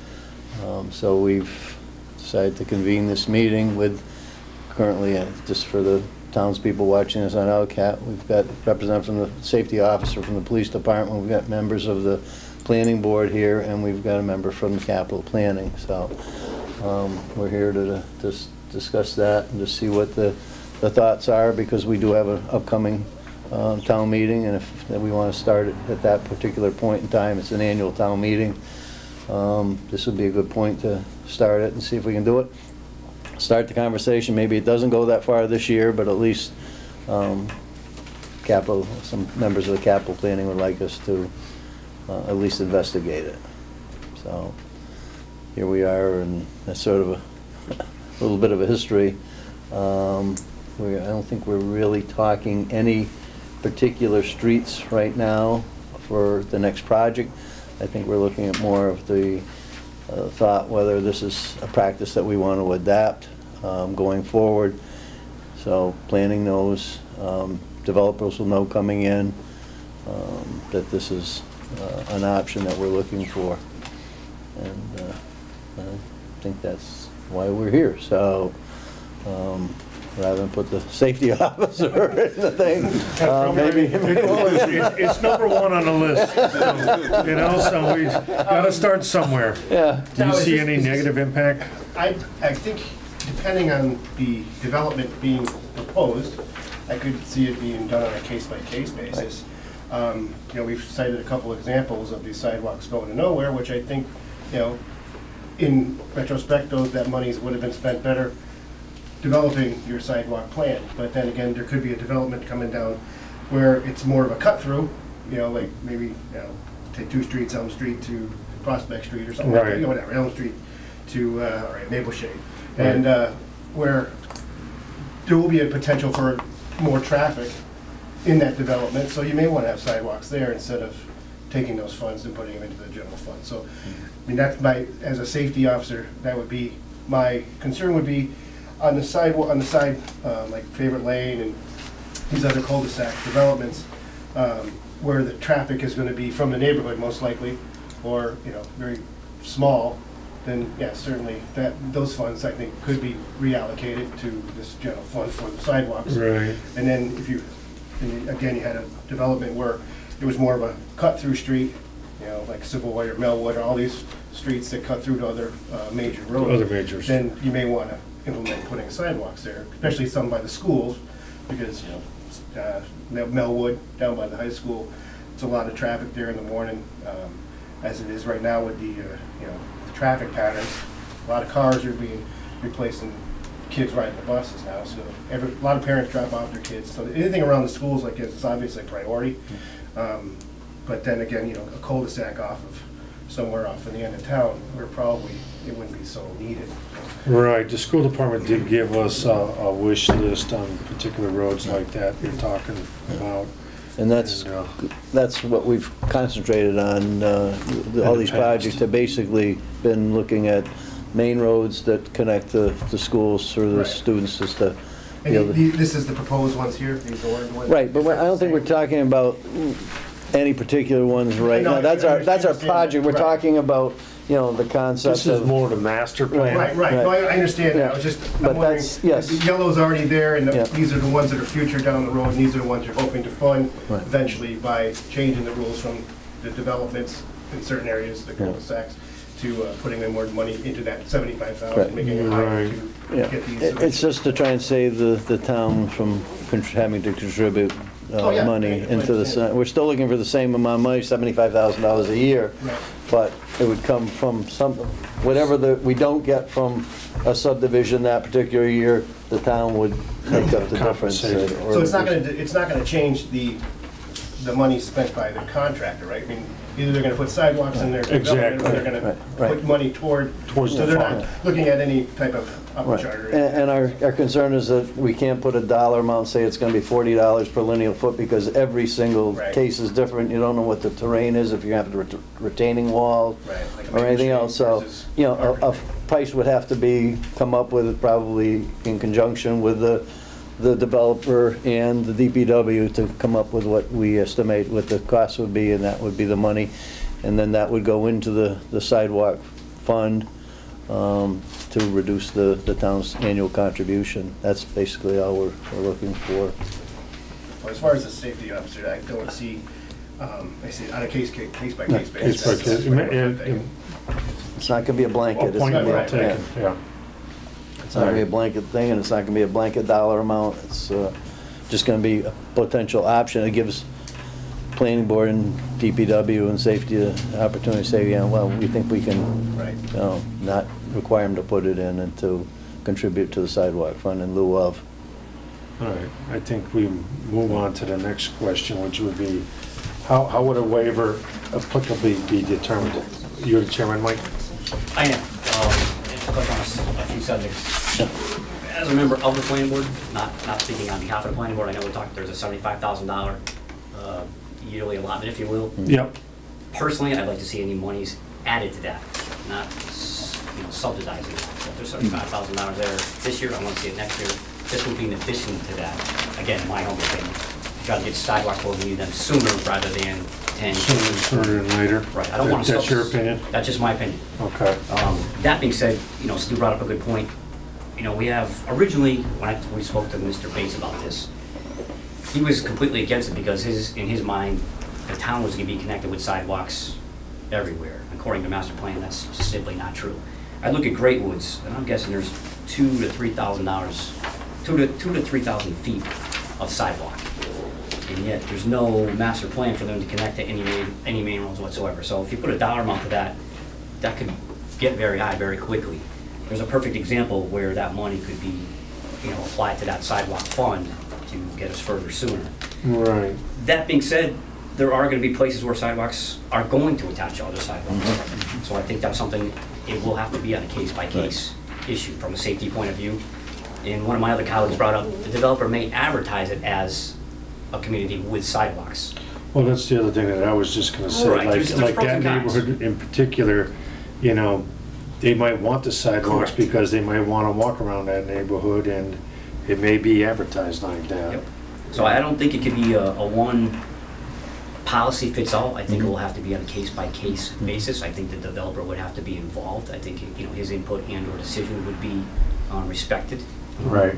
So we've decided to convene this meeting with, currently, just for the townspeople watching us on LCAT, we've got a representative from the safety officer from the police department, we've got members of the planning board here, and we've got a member from the capital planning. So we're here to just discuss that and to see what the thoughts are, because we do have an upcoming town meeting, and if that we want to start it at that particular point in time, it's an annual town meeting. This would be a good point to start it and see if we can do it. Start the conversation. Maybe it doesn't go that far this year, but at least some members of the capital planning would like us to at least investigate it. So here we are, and that's sort of a little bit of a history. I don't think we're really talking any particular streets right now for the next project. I think we're looking at more of the thought whether this is a practice that we want to adapt going forward. So planning those, developers will know coming in that this is an option that we're looking for. And I think that's why we're here. So rather than put the safety officer in the thing, maybe. It's number one on the list, you know, so we gotta start somewhere. Yeah. Do you Now, is see this- any is this- negative impact? I think depending on the development being proposed, I could see it being done on a case-by-case basis. You know, we've cited a couple examples of these sidewalks going to nowhere, which I think, you know, in retrospect, that monies would have been spent better developing your sidewalk plan. But then again, there could be a development coming down where it's more of a cut-through, you know, like maybe, you know, take 2 streets, Elm Street to Prospect Street or something like that, Right. you know, whatever, Elm Street to, all right, Maple Shade. Right. And where there will be a potential for more traffic in that development, so you may want to have sidewalks there instead of taking those funds and putting them into the general fund. So, I mean, that's as a safety officer, that would be, my concern would be on the sidewalk, like Favorite Lane and these other cul-de-sac developments, where the traffic is going to be from the neighborhood most likely, or, you know, very small, then, yeah, certainly those funds, I think, could be reallocated to this general fund for the sidewalks. Right. And then again, you had a development where it was more of a cut-through street, you know, like Savoy or Melwood, or all these streets that cut through to other major roads. Other majors. Then you may want to implement putting sidewalks there, especially some by the schools, because, you know, Melwood, down by the high school, it's a lot of traffic there in the morning, as it is right now with the, you know, the traffic patterns. A lot of cars are being replaced and kids riding the buses now, so a lot of parents drop off their kids. So anything around the schools like this is obviously a priority. But then again, you know, a cul-de-sac somewhere off in the end of town, where probably it wouldn't be so needed. Right, the school department did give us a wish list on particular roads like that you're talking about. And that's what we've concentrated on. All these past. projects have basically been looking at main roads that connect the schools for the Right. students just to be And able to. this is the proposed ones here, these orange ones? Right, but I don't think we're talking about any particular ones right No, now. That's our understand project. We're that. talking about, you know, the concept This is of. more the master plan. Right, no, I understand that, I was just, But I'm wondering, that's- yes. the yellow's already there, and Yeah. these are the ones that are future down the road, and these are the ones you're hoping to fund Right. eventually by changing the rules from the developments in certain areas, the cul-de-sacs, to putting in more money into that 75,000, Right. making it higher Right. to Yeah, get these. it's just to try and save the town from having to contribute Oh, yeah, money I into understand. we're still looking for the same amount of money, $75,000 a year. Right. But it would come from whatever we don't get from a subdivision that particular year, the town would make up the difference. Compensate. So it's not gonna change the money spent by the contractor, right? I mean, either they're gonna put sidewalks in their development, or they're gonna Right. put money towards Towards so the they're fund. not looking at any type of Right. upcharge or And our concern is that we can't put a dollar amount, say it's gonna be $40 per linear foot, because every single Right. case is different. You don't know what the terrain is, if you have a retaining wall Right, like a or anything maple else. shade So, versus you know, a arbor. price would have to come up with, probably in conjunction with the developer and the DPW, to come up with what we estimate what the cost would be, and that would be the money. And then that would go into the sidewalk fund to reduce the town's annual contribution. That's basically all we're looking for. Well, as far as the safety officer, I don't see, I see it on a case-by-case No, basis. Case by That's case. what I'm thinking. It's not gonna be a blanket. It's Point gonna be, well right, taken, yeah. it's not gonna be a blanket thing, and it's not gonna be a blanket dollar amount. It's just gonna be a potential option. It gives planning board and DPW and safety the opportunity to say, yeah, well, we think we can, Right. you know, not require them to put it in and to contribute to the sidewalk fund in lieu of. All right, I think we move on to the next question, which would be, how would a waiver applicably be determined? You're the chairman, Mike? I am. To touch on a few subjects. As a member of the planning board, not speaking on behalf of the planning board, I know we talked, there's a $75,000 yearly allotment, if you will. Yep. Personally, I'd like to see any monies added to that, not subsidizing it. So if there's $75,000 there this year, I want to see it next year. This would be in addition to that. Again, in my humble opinion, try to get sidewalks where we need them sooner rather than 10. Sooner than later? Right, I don't want to. That's your opinion? That's just my opinion. Okay. That being said, Stu brought up a good point. We have, originally, when we spoke to Mr. Bates about this, he was completely against it because in his mind, the town was going to be connected with sidewalks everywhere. According to master plan, that's just simply not true. I look at Great Woods, and I'm guessing there's $2,000 to $3,000 feet of sidewalk. And yet, there's no master plan for them to connect to any main roads whatsoever. So if you put a dollar amount to that, that could get very high very quickly. There's a perfect example where that money could be, applied to that sidewalk fund to get us further sooner. Right. That being said, there are going to be places where sidewalks are going to attach to other sidewalks. So I think that's something, it will have to be on a case-by-case issue from a safety point of view. And one of my other colleagues brought up, the developer may advertise it as a community with sidewalks. Well, that's the other thing that I was just gonna say, Right, there's like pros that and cons. neighborhood in particular, they might want the sidewalks Correct. because they might wanna walk around that neighborhood, and it may be advertised like that. Yep. So I don't think it could be a one policy fits all. I think it will have to be on a case-by-case basis. I think the developer would have to be involved. I think, his input and/or decision would be respected. Right.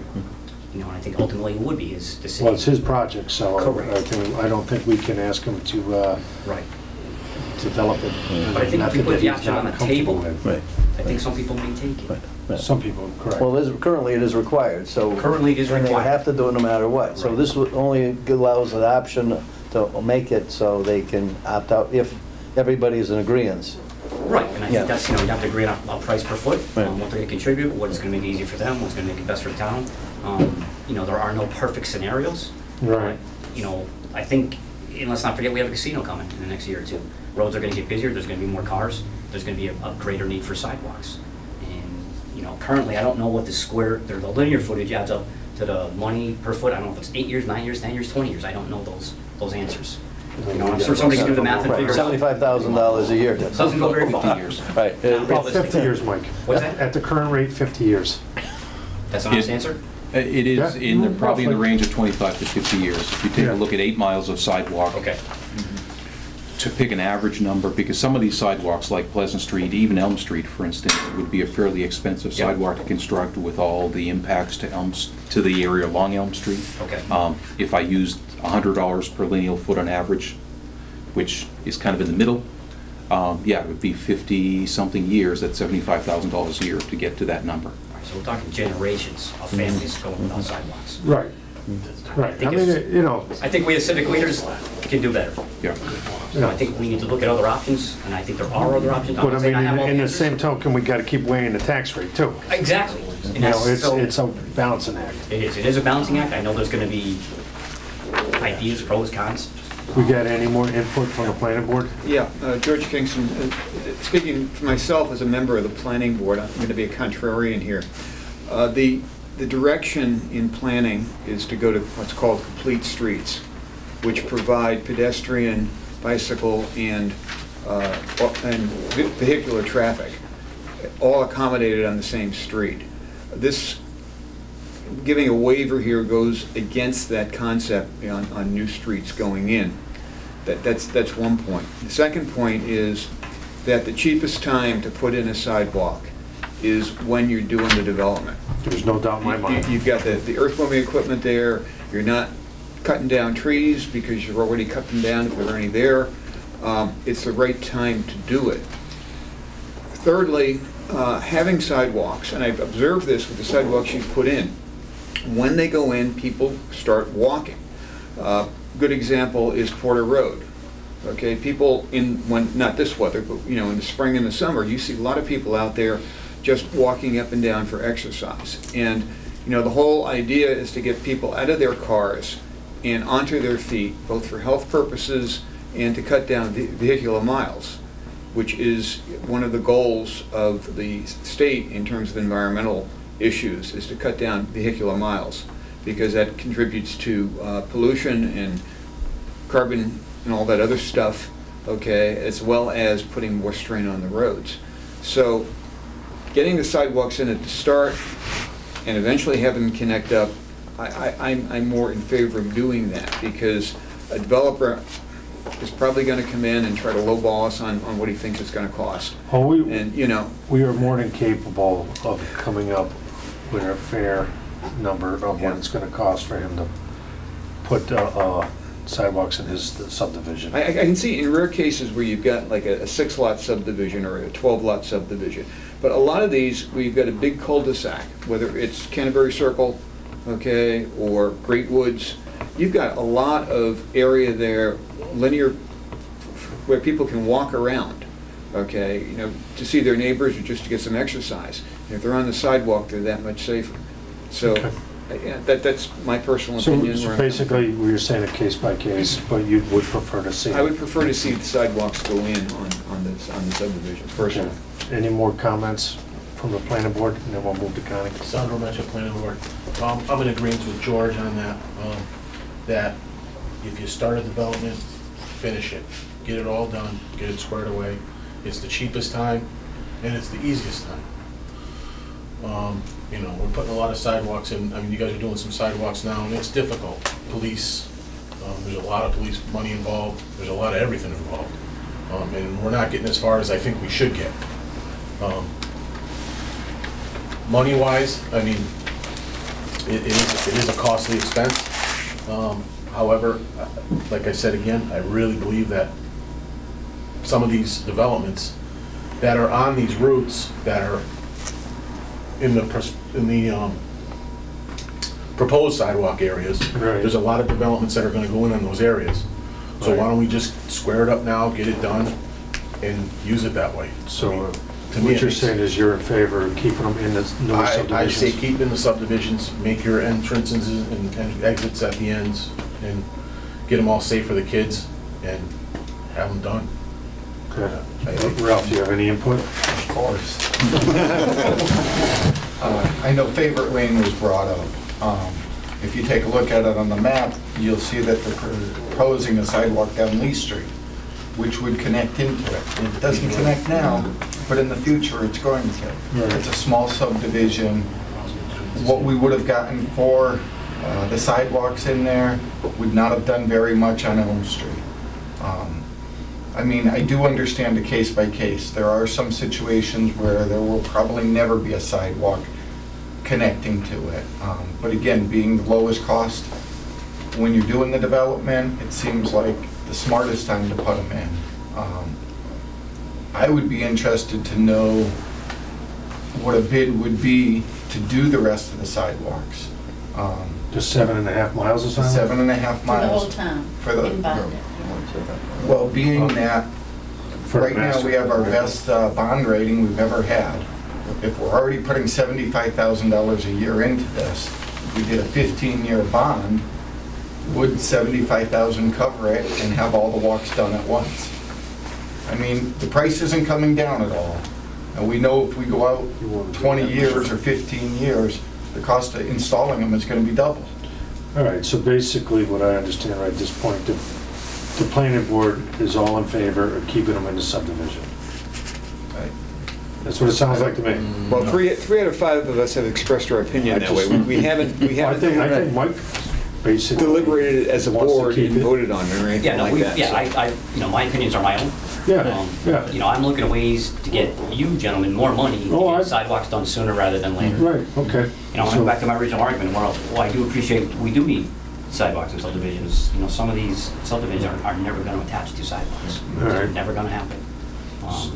And I think ultimately it would be his decision. Well, it's his project, so Correct. I don't think we can ask him to Right. develop it. But I think if we put the option on the table, Right. I think some people may take it. Right. Some people, correct. Well, currently it is required, so. Currently it is and required. they have to do it no matter what. So Right. this would only allows the option to make it so they can opt out if everybody's in agreeance. Right, and I Yeah. think that's, you have to agree on a price per foot, Right. what they're gonna contribute, what is gonna make it easier for them, what's gonna make it best for the town. There are no perfect scenarios. Right. I think, and let's not forget, we have a casino coming in the next year or two. Roads are gonna get busier, there's gonna be more cars, there's gonna be a greater need for sidewalks. And, currently, I don't know what the linear footage adds up to the money per foot. I don't know if it's 8 years, 9 years, 10 years, 20 years. I don't know those answers. I'm sure somebody can do the math and Right, figure it out. $75,000 a year. Doesn't go very far. 50 years. Right. Well, 50 years, Mike. What's that? At the current rate, 50 years. That's an honest answer? It is Yeah, probably in the roughly. range of 25 to 50 years. If you take Yeah. a look at 8 miles of sidewalk, Okay. to pick an average number, because some of these sidewalks, like Pleasant Street, even Elm Street, for instance, would be a fairly expensive Yeah. sidewalk to construct with all the impacts to the area along Elm Street. Okay. If I used $100 per lineal foot on average, which is kind of in the middle, it would be 50-something years, that's $75,000 a year to get to that number. All right, so we're talking generations of families going without sidewalks. Right. Right. think I mean, it's- I think we as civic leaders can do better. Yeah. I think we need to look at other options, and I think there are other options. I'm But I not saying mean, have all in the answers. same token, we gotta keep weighing the tax rate too. Exactly. And that's- It's a balancing act. It is a balancing act. I know there's gonna be ideas, pros, cons. We got any more input from the planning board? Yeah, George Kingston, speaking for myself as a member of the planning board, I'm going to be a contrarian here. The direction in planning is to go to what's called complete streets, which provide pedestrian, bicycle, and vehicular traffic, all accommodated on the same street. This, giving a waiver here goes against that concept on new streets going in. That's one point. The second point is that the cheapest time to put in a sidewalk is when you're doing the development. There's no doubt in my mind. You've got the earth moving equipment there, you're not cutting down trees because you've already cut them down if there are any there. It's the right time to do it. Thirdly, having sidewalks, and I've observed this with the sidewalks you've put in, when they go in, people start walking. Good example is Porter Road. Okay, people not this weather, but in the spring and the summer, you see a lot of people out there just walking up and down for exercise. And the whole idea is to get people out of their cars and onto their feet, both for health purposes and to cut down vehicular miles, which is one of the goals of the state in terms of environmental issues, is to cut down vehicular miles, because that contributes to pollution and carbon and all that other stuff, okay, as well as putting more strain on the roads. So getting the sidewalks in at the start and eventually having them connect up, I'm more in favor of doing that, because a developer is probably going to come in and try to lowball us on what he thinks it's going to cost. Well, And, we are more than capable of coming up with a fair number of what it's gonna cost for him to put sidewalks in his subdivision. I can see in rare cases where you've got like a 6-lot subdivision or a 12-lot subdivision, but a lot of these where you've got a big cul-de-sac, whether it's Canterbury Circle, okay, or Great Woods, you've got a lot of area there, linear, where people can walk around, okay, to see their neighbors or just to get some exercise. And if they're on the sidewalk, they're that much safer. So Okay. that's my personal opinion. So basically, you're saying a case by case, but you would prefer to see. I would prefer to see the sidewalks go in on the subdivision, personally. Okay. Any more comments from the planning board, and then we'll move to Connie. Sandro Mesha, planning board. I'm in agreement with George on that, that if you start a development, finish it. Get it all done, get it squared away. It's the cheapest time, and it's the easiest time. We're putting a lot of sidewalks in. I mean, you guys are doing some sidewalks now, and it's difficult. Police, there's a lot of police money involved. There's a lot of everything involved. And we're not getting as far as I think we should get. Money-wise, I mean, it is a costly expense. However, like I said again, I really believe that some of these developments that are on these routes that are in the proposed sidewalk areas, Right. there's a lot of developments that are gonna go in on those areas. So Right. why don't we just square it up now, get it done, and use it that way? So To me, what at you're least. saying is you're in favor of keeping them in the new I say subdivisions? keep in the subdivisions, make your entrances and exits at the ends, and get them all safe for the kids, and have them done. Okay. Ralph, do you have any input? Of course. I know Favorite Lane was brought up. If you take a look at it on the map, you'll see that they're proposing a sidewalk down Lee Street, which would connect into it. It doesn't connect now, but in the future, it's going to. Right. It's a small subdivision. What we would have gotten for the sidewalks in there would not have done very much on Elm Street. I mean, I do understand the case by case. There are some situations where there will probably never be a sidewalk connecting to it. But again, being the lowest cost, when you're doing the development, it seems like the smartest time to put them in. I would be interested to know what a bid would be to do the rest of the sidewalks. Just 7.5 miles or something? 7.5 For the miles. whole town, For the- in Bonded. Well, being that For right now master- we have our best bond rating we've ever had. If we're already putting $75,000 a year into this, if we did a 15-year bond, would 75,000 cover it and have all the walks done at once? I mean, the price isn't coming down at all. And we know if we go out 20 years or 15 years, the cost of installing them is going to be double. All right, so basically what I understand right at this point, the planning board is all in favor of keeping them in the subdivision. Right? That's what it sounds like to me. Well, three out of 5 of us have expressed our opinion that way. We haven't I think Mike basically deliberated as a wants to board keep and it. voted on it or anything Yeah, no, like that. so. my opinions are my own. Yeah, yeah. I'm looking at ways to get you gentlemen more money to Oh, get sidewalks done sooner rather than later. Right, okay. I'm going back to my original argument, well, I do appreciate, we do need sidewalks in subdivisions. Some of these subdivisions are never going to attach to sidewalks. All right. They're never going to happen.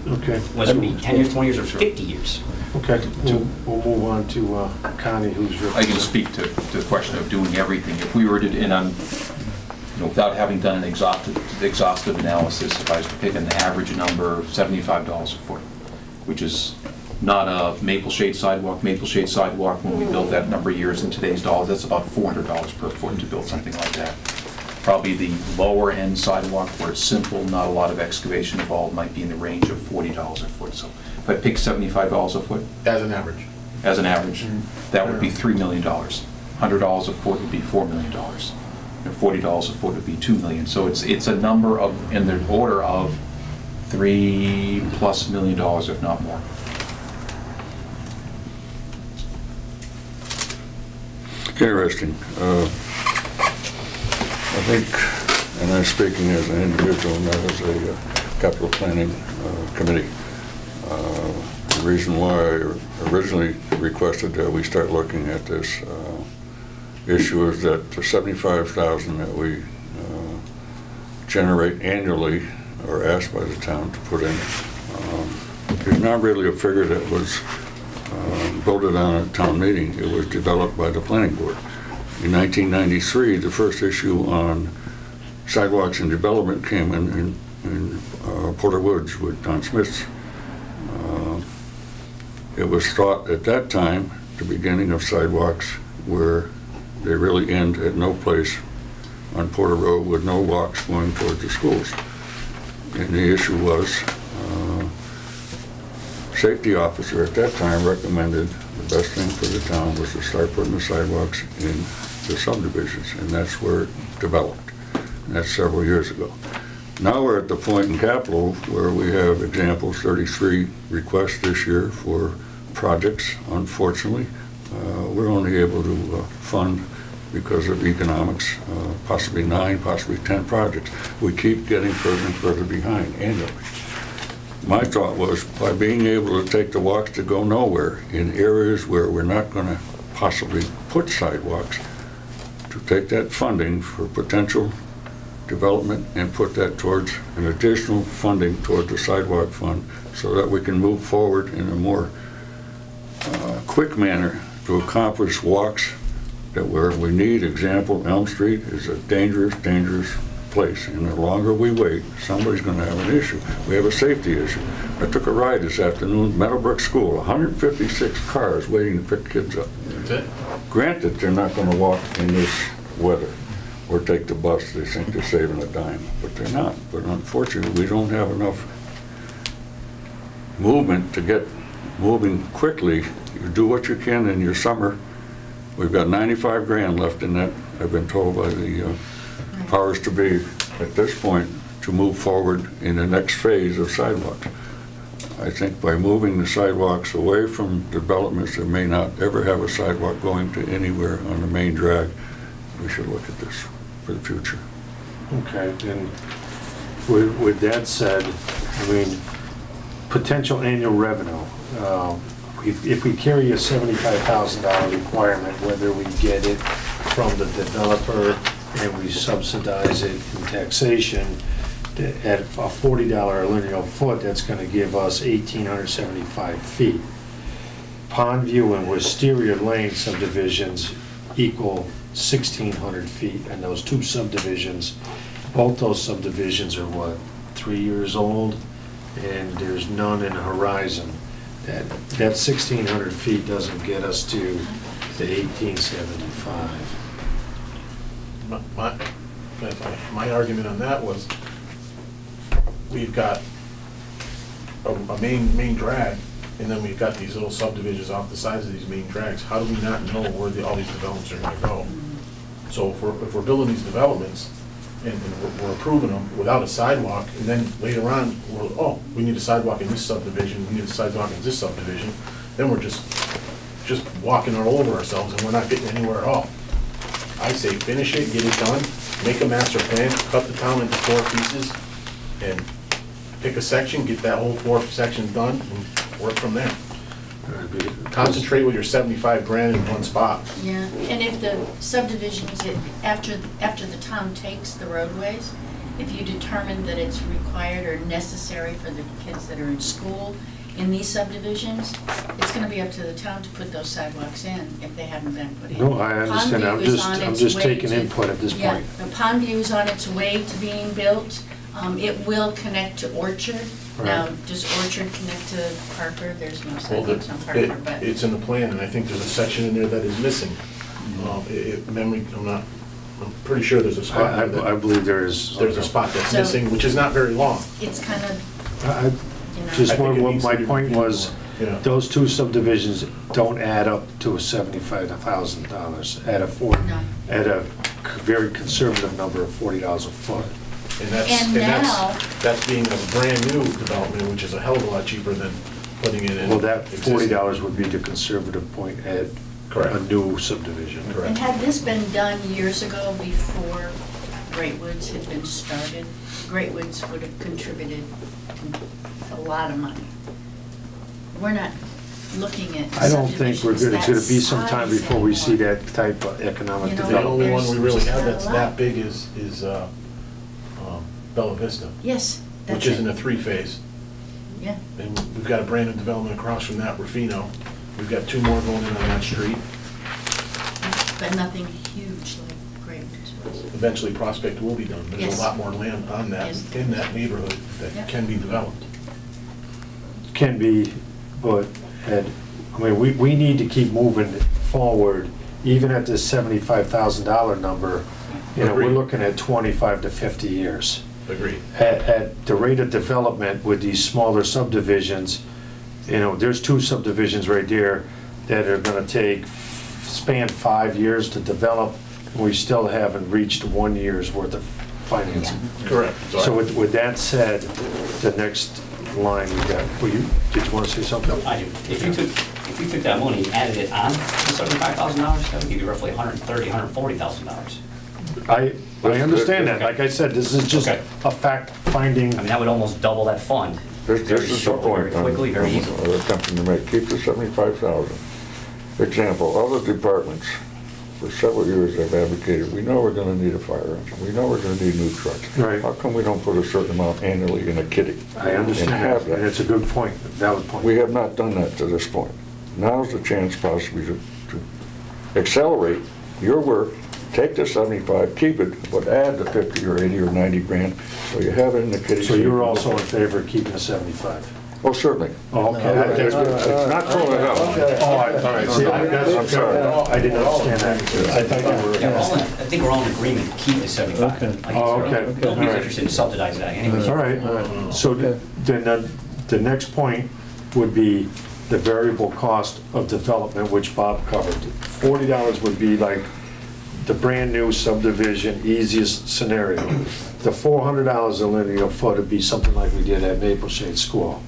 Okay. Whether it be 10 years, 20 years, or 50 years. Okay, we'll move on to Connie, who's I can representing. speak to the question of doing everything. If we were to, and I'm, without having done an exhaustive analysis, if I was to pick an average number, $75 a foot, which is not a maple shade sidewalk. Maple shade sidewalk, when we built that number of years in today's dollars, that's about $400 per foot to build something like that. Probably the lower end sidewalk where it's simple, not a lot of excavation involved, might be in the range of $40 a foot. So if I pick $75 a foot, As an average. as an average, that would be $3 million. $100 a foot would be $4 million. And $40 a foot would be $2 million. So it's a number of, in the order of $3+ million, if not more. Interesting. I think, and I'm speaking as an individual, not as a capital planning committee. The reason why I originally requested that we start looking at this issue is that the $75,000 that we generate annually or asked by the town to put in is not really a figure that was voted on at town meeting. It was developed by the planning board. In 1993, the first issue on sidewalks and development came in Porter Woods with Don Smith's. It was thought at that time, the beginning of sidewalks, where they really end at no place on Porter Road with no walks going towards the schools. And the issue was, safety officer at that time recommended the best thing for the town was to start putting the sidewalks in the subdivisions, and that's where it developed. And that's several years ago. Now we're at the point in capital where we have examples, 33 requests this year for projects. Unfortunately, we're only able to fund, because of economics, possibly 9, possibly 10 projects. We keep getting further and further behind annually. My thought was, by being able to take the walks to go nowhere in areas where we're not going to possibly put sidewalks, to take that funding for potential development and put that towards an additional funding toward the sidewalk fund, so that we can move forward in a more quick manner to accomplish walks that where we need. Example, Elm Street is a dangerous, dangerous place, and the longer we wait, somebody's going to have an issue. We have a safety issue. I took a ride this afternoon, Meadowbrook School, 156 cars waiting to pick kids up. That's it. Granted, they're not going to walk in this weather or take the bus. They think they're saving a dime, but they're not. But unfortunately, we don't have enough movement to get moving quickly. You do what you can in your summer. We've got 95 grand left in that, I've been told by the powers to be at this point, to move forward in the next phase of sidewalks. I think by moving the sidewalks away from developments that may not ever have a sidewalk going to anywhere on the main drag, we should look at this for the future. Okay, and with that said, I mean, potential annual revenue. If we carry a $75,000 requirement, whether we get it from the developer and we subsidize it in taxation, at a $40 linear foot, that's going to give us 1,875 feet. Pondview and Wisteria Lane subdivisions equal 1,600 feet, and those two subdivisions, both those subdivisions are what, 3 years old, and there's none in the horizon. That 1,600 feet doesn't get us to the 1,875. My argument on that was, we've got a main drag, and then we've got these little subdivisions off the sides of these main drags. How do we not know where all these developments are gonna go? So if we're building these developments, and we're approving them without a sidewalk, and then later on, we need a sidewalk in this subdivision, we need a sidewalk in this subdivision, then we're just walking all over ourselves, and we're not getting anywhere at all. I say finish it, get it done, make a master plan, cut the town into 4 pieces, and pick a section, get that whole 4 sections done, and work from there. Concentrate with your 75 grand in one spot. Yeah, and if the subdivisions, after the town takes the roadways, if you determine that it's required or necessary for the kids that are in school in these subdivisions, it's gonna be up to the town to put those sidewalks in if they haven't been put in. No, I understand. Pondview is on I'm its just way taking to- input at this Yeah, point. the Pondview's on its way to being built. It will connect to Orchard. Now, Right. does Orchard connect to Parker? There's no Well, sidewalks on Parker, but. it's in the plan, and I think there's a section in there that is missing. I'm pretty sure there's a spot I there I that, believe there is. there's a spot that's So- missing, which is not very long. It's kind of, I- you know. Just I think it what needs my to be point reviewed was, more, yeah. those two subdivisions don't add up to a $75,000 at No. a very conservative number of $40 a foot. And that's, And now- that's being a brand-new development, which is a hell of a lot cheaper than putting it in. Well, that existing. $40 would be the conservative point at Correct. a new subdivision. Correct. And had this been done years ago before Great Woods had been started, Great Woods would have contributed a lot of money. We're not looking at I don't think we're good. It's gonna be some that time size before we see anymore. that type of economic You know, The development. only one we There's really just have not a that's lot. that big is Bella Vista, Yes, that's which it. isn't a three-phase. Yeah, And we've got a brand new development across from that, Rufino. We've got two more going in on that street. but nothing huge like Great Woods was. Eventually Prospect will be done. There's Yes. a lot more land on that, Yes. in that neighborhood Yep. that can be developed. Can be, but, Ed, I mean, we need to keep moving forward, even at this $75,000 number. You know, we're Agreed. looking at 25 to 50 years. Agreed. At the rate of development with these smaller subdivisions, you know, there's two subdivisions right there that are gonna span 5 years to develop, and we still haven't reached 1 year's worth of financing. Correct. So with that said, the next line we got, did you want to say something? I do. If you took that money and added it on to $75,000, that would give you roughly $130,000, $140,000. I understand that. Like I said, this is just Okay. a fact finding. I mean, that would almost double that fund. This Very is the shortly, very point I'm quickly, very easily. attempting to make. Keep the 75,000. Example, other departments, for several years have advocated, we know we're gonna need a fire engine, we know we're gonna need new trucks. Right. How come we don't put a certain amount annually in a kitty? I understand And have that, and it's a good point, a valid point. We have not done that to this point. Now's the chance possibly to accelerate your work, take the 75, keep it, but add the 50 or 80 or 90 grand, so you have it in the kitty. So you're also in favor of keeping the 75? Oh, certainly. Oh, okay. That's good. Not throwing it out. Okay. Oh, all right, see, I'm sorry. I didn't understand that. I thought you were. Yeah, I think we're all in agreement to keep the 75. Okay. Like, Oh, okay. Nobody's All right. interested in subsidizing that anyways. All right, so then the next point would be the variable cost of development, which Bob covered. $40 would be like the brand-new subdivision, easiest scenario. The $400 a linear foot would be something like we did at Maple Shade School.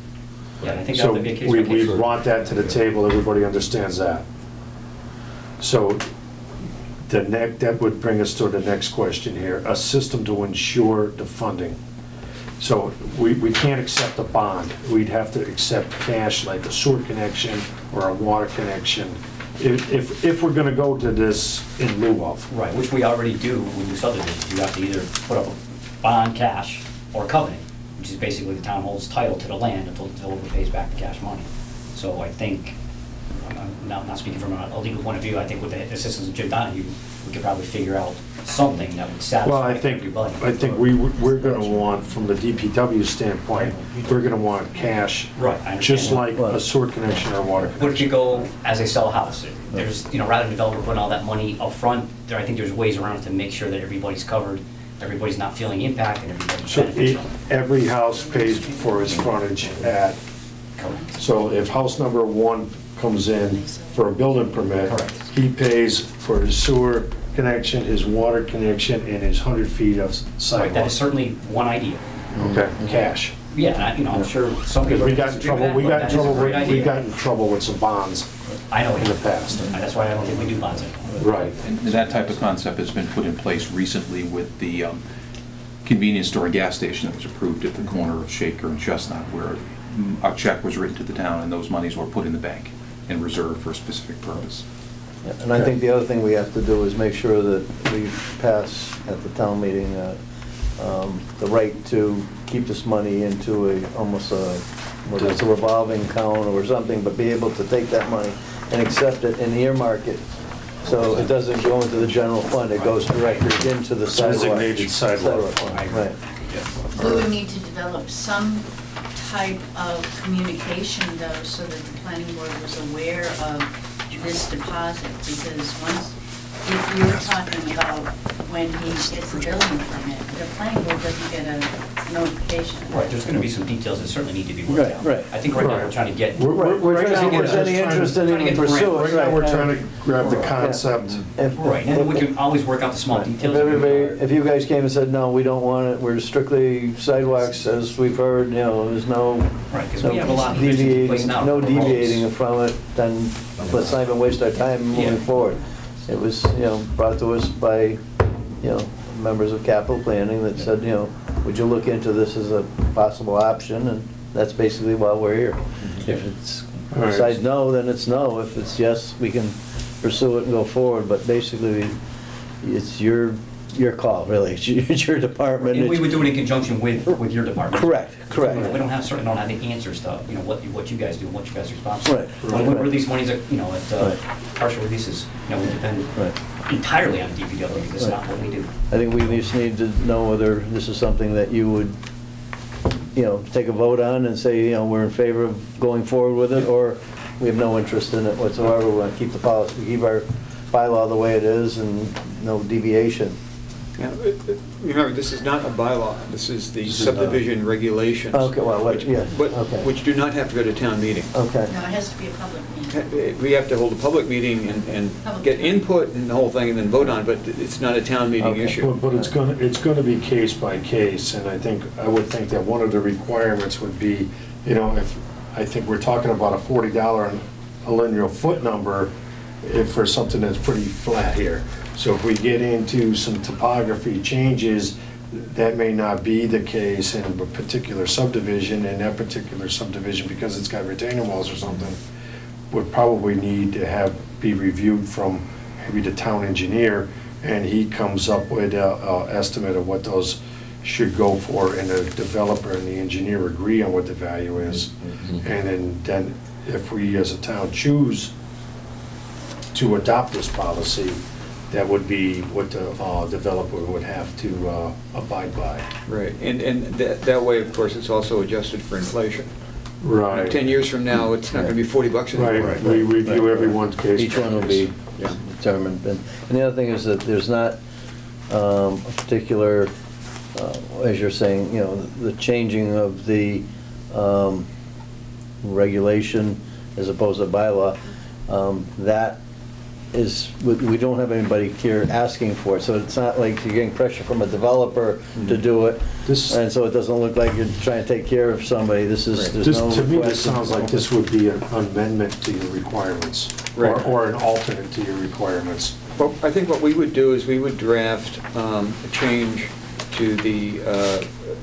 Yeah, I think that So would be a case we by case. brought that to the table, everybody understands that. So that would bring us to the next question here, a system to ensure the funding. So we can't accept a bond, we'd have to accept cash like a sewer connection or a water connection, if we're gonna go to this in lieu of. Right, which we already do when we do subdivisions. You have to either put up a bond, cash, or a covenant, which is basically the town holds title to the land until the developer pays back the cash money. So I think, I'm not speaking from a legal point of view, I think with the assistance of Jim Donahue, we could probably figure out something that would Well, satisfy everybody. I think we're gonna want, from the DPW standpoint, we're gonna want cash. Right, I understand Just that. like a sewer connection or water What if connection. you go as they sell a house? There's, rather than developer putting all that money up front, I think there's ways around it to make sure that everybody's covered, everybody's not feeling impact, and everybody's So beneficial. every house pays for its frontage at, Correct. so if house number 1 comes in for a building permit, Correct. he pays for his sewer connection, his water connection, and his 100 feet of Right, that is sidewalk. certainly one idea. Okay, cash. Yeah, and I'm sure some Because people. we got in disagree trouble, with we that, got but in that is a trouble, great we idea. got in trouble with some bonds I know, in the past. and that's why I don't think we do bonds anymore. Right. And that type of concept has been put in place recently with the convenience store and gas station that was approved at the corner of Shaker and Chestnut, where a check was written to the town and those monies were put in the bank and reserved for a specific purpose. And I think the other thing we have to do is make sure that we pass at the town meeting the right to keep this money into almost whether it's a revolving account or something, but be able to take that money and accept it and earmark it. So it doesn't go into the general fund, it goes directly into the sidewalk. Designated sidewalk fund. Right. We would need to develop some type of communication though, so that the planning board was aware of this deposit, because once, if you were talking about when he gets a building permit, the planning board doesn't get a notification. Right, there's gonna be some details that certainly need to be worked out. Right. I think right now we're trying to get. We're trying to get get any interest in even pursue it. Right now, we're trying to grab the concept. Right, and we can always work out the small details. If you guys came and said, no, we don't want it, we're strictly sidewalks, as we've heard, there's no Right, because we have a lot of provisions in place now. no for roads. deviating from it, then let's not even waste our time moving forward. It was, brought to us by, members of capital planning that said, would you look into this as a possible option? And that's basically why we're here. If it's decide no, then it's no. If it's yes, we can pursue it and go forward. But basically, it's your call, really. It's your department. And we would do it in conjunction with your department. Correct. We certainly don't have the answers to, what you guys do, and what you guys are responsible for. Right. When we release monies, at partial releases, we depend entirely on DPW, because it's not what we do. I think we just need to know whether this is something that you would, take a vote on and say, we're in favor of going forward with it, or we have no interest in it whatsoever. We want to keep the policy, keep our bylaw the way it is and no deviation. Now, remember, this is not a bylaw, this is the subdivision regulations. Okay, well, which do not have to go to town meeting. Okay. No, it has to be a public meeting. We have to hold a public meeting and get input and the whole thing and then vote on it, but it's not a town meeting issue. But it's gonna be case by case, and I would think that one of the requirements would be, I think we're talking about a $40 a linear foot number for something that's pretty flat here. So if we get into some topography changes, that may not be the case in a particular subdivision, and that particular subdivision, because it's got retaining walls or something, would probably need to be reviewed from maybe the town engineer, and he comes up with an estimate of what those should go for, and the developer and the engineer agree on what the value is. And then if we as a town choose to adopt this policy, that would be what the developer would have to abide by. Right, and that way, of course, it's also adjusted for inflation. Right. 10 years from now, it's not going to be $40 anymore. Right, we review everyone's case. Each one will be determined. And the other thing is that there's not a particular, as you're saying, the changing of the regulation as opposed to bylaw, that is, we don't have anybody here asking for it, so it's not like you're getting pressure from a developer to do it, and so it doesn't look like you're trying to take care of somebody. There's no To me, this request. sounds like this would be an amendment to your requirements, or an alternate to your requirements. Well, I think what we would do is we would draft a change to the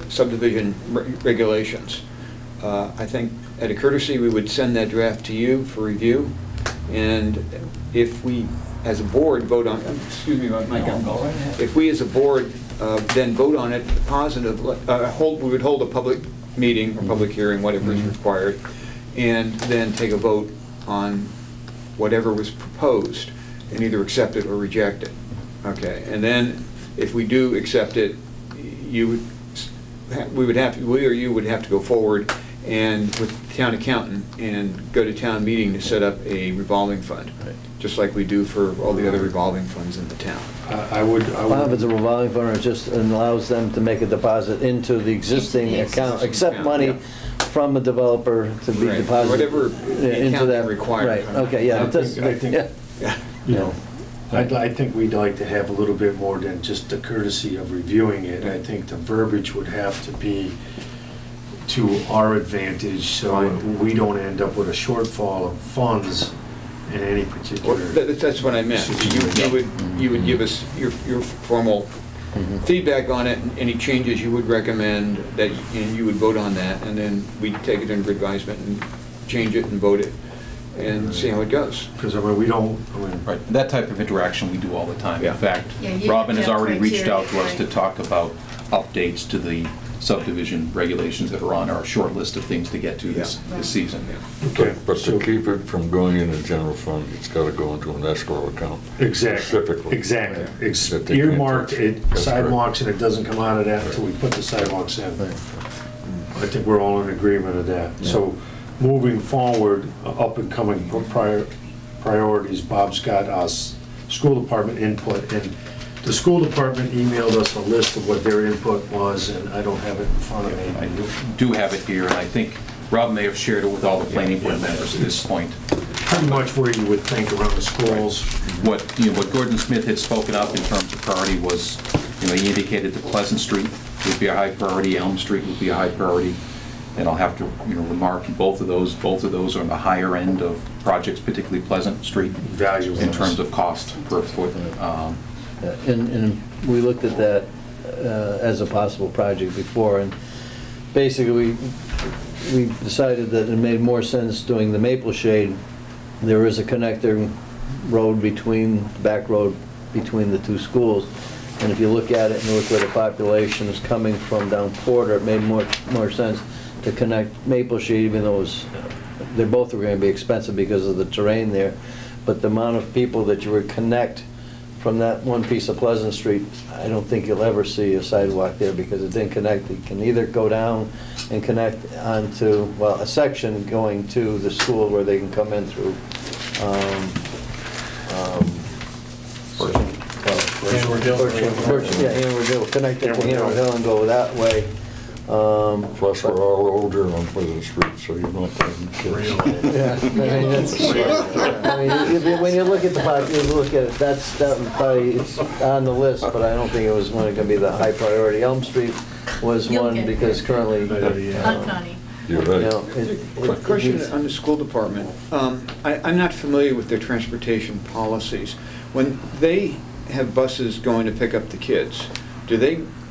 subdivision regulations. I think, at a courtesy, we would send that draft to you for review, and if we, as a board, vote on, excuse me, Mike, if we as a board then vote on it positive, we would hold a public meeting or public hearing, whatever is required, and then take a vote on whatever was proposed and either accept it or reject it. Okay, and then if we do accept it, we or you would have to go forward and with the town accountant and go to town meeting to set up a revolving fund, just like we do for all the other revolving funds in the town. I would. Well, if it's a revolving fund, it just allows them to make a deposit into the existing account, accept money from the developer to be deposited. Whatever into that required. Right, okay, yeah. I think we'd like to have a little bit more than just the courtesy of reviewing it. I think the verbiage would have to be to our advantage, so we don't end up with a shortfall of funds in any particular. Well, that's what I meant. You would give us your formal feedback on it, and any changes you would recommend, and you would vote on that, and then we'd take it under advisement and change it and vote it and see how it goes. Because we don't. Right, that type of interaction we do all the time. Yeah. In fact, Yeah, you Robin have has already reached criteria, out to us to talk about updates to the subdivision regulations that are on our short list of things to get to this season. Okay. But to keep it from going in the general fund, it's gotta go into an escrow account. Exactly. Specifically. Exactly. It's That they can't earmarked touch. That's correct. sidewalks, and it doesn't come out of that until we put the sidewalks in. I think we're all in agreement of that. So, moving forward, up and coming priorities, Bob's got us, school department input, and the school department emailed us a list of what their input was, and I don't have it in front of me. I do have it here, and I think Rob may have shared it with all the planning board members at this point. Pretty much where you would think around the schools. What Gordon Smith had spoken up in terms of priority was, he indicated that Pleasant Street would be a high priority, Elm Street would be a high priority, and I'll have to, remark both of those are on the higher end of projects, particularly Pleasant Street, Value in terms of cost per foot. And we looked at that as a possible project before, and basically we decided that it made more sense doing the Maple Shade. There is a connector road between, back road between the two schools, and if you look at it and look where the population is coming from down Porter, it made more sense to connect Maple Shade, even though they both were going to be expensive because of the terrain there, but the amount of people that you would connect from that one piece of Pleasant Street, I don't think you'll ever see a sidewalk there because it didn't connect. You can either go down and connect onto, well, a section going to the school where they can come in through Hayward Hill. Hayward Hill, connect it to Hayward Hill and go that way. Plus, we're all older on Pleasant Street, so you don't have kids. Yeah, when you look at it, that would probably, it's on the list, but I don't think it was going to be the high priority. Elm Street was You'll one get because currently. Connie. You're right. Quick question on the school department. I'm not familiar with their transportation policies. When they have buses going to pick up the kids,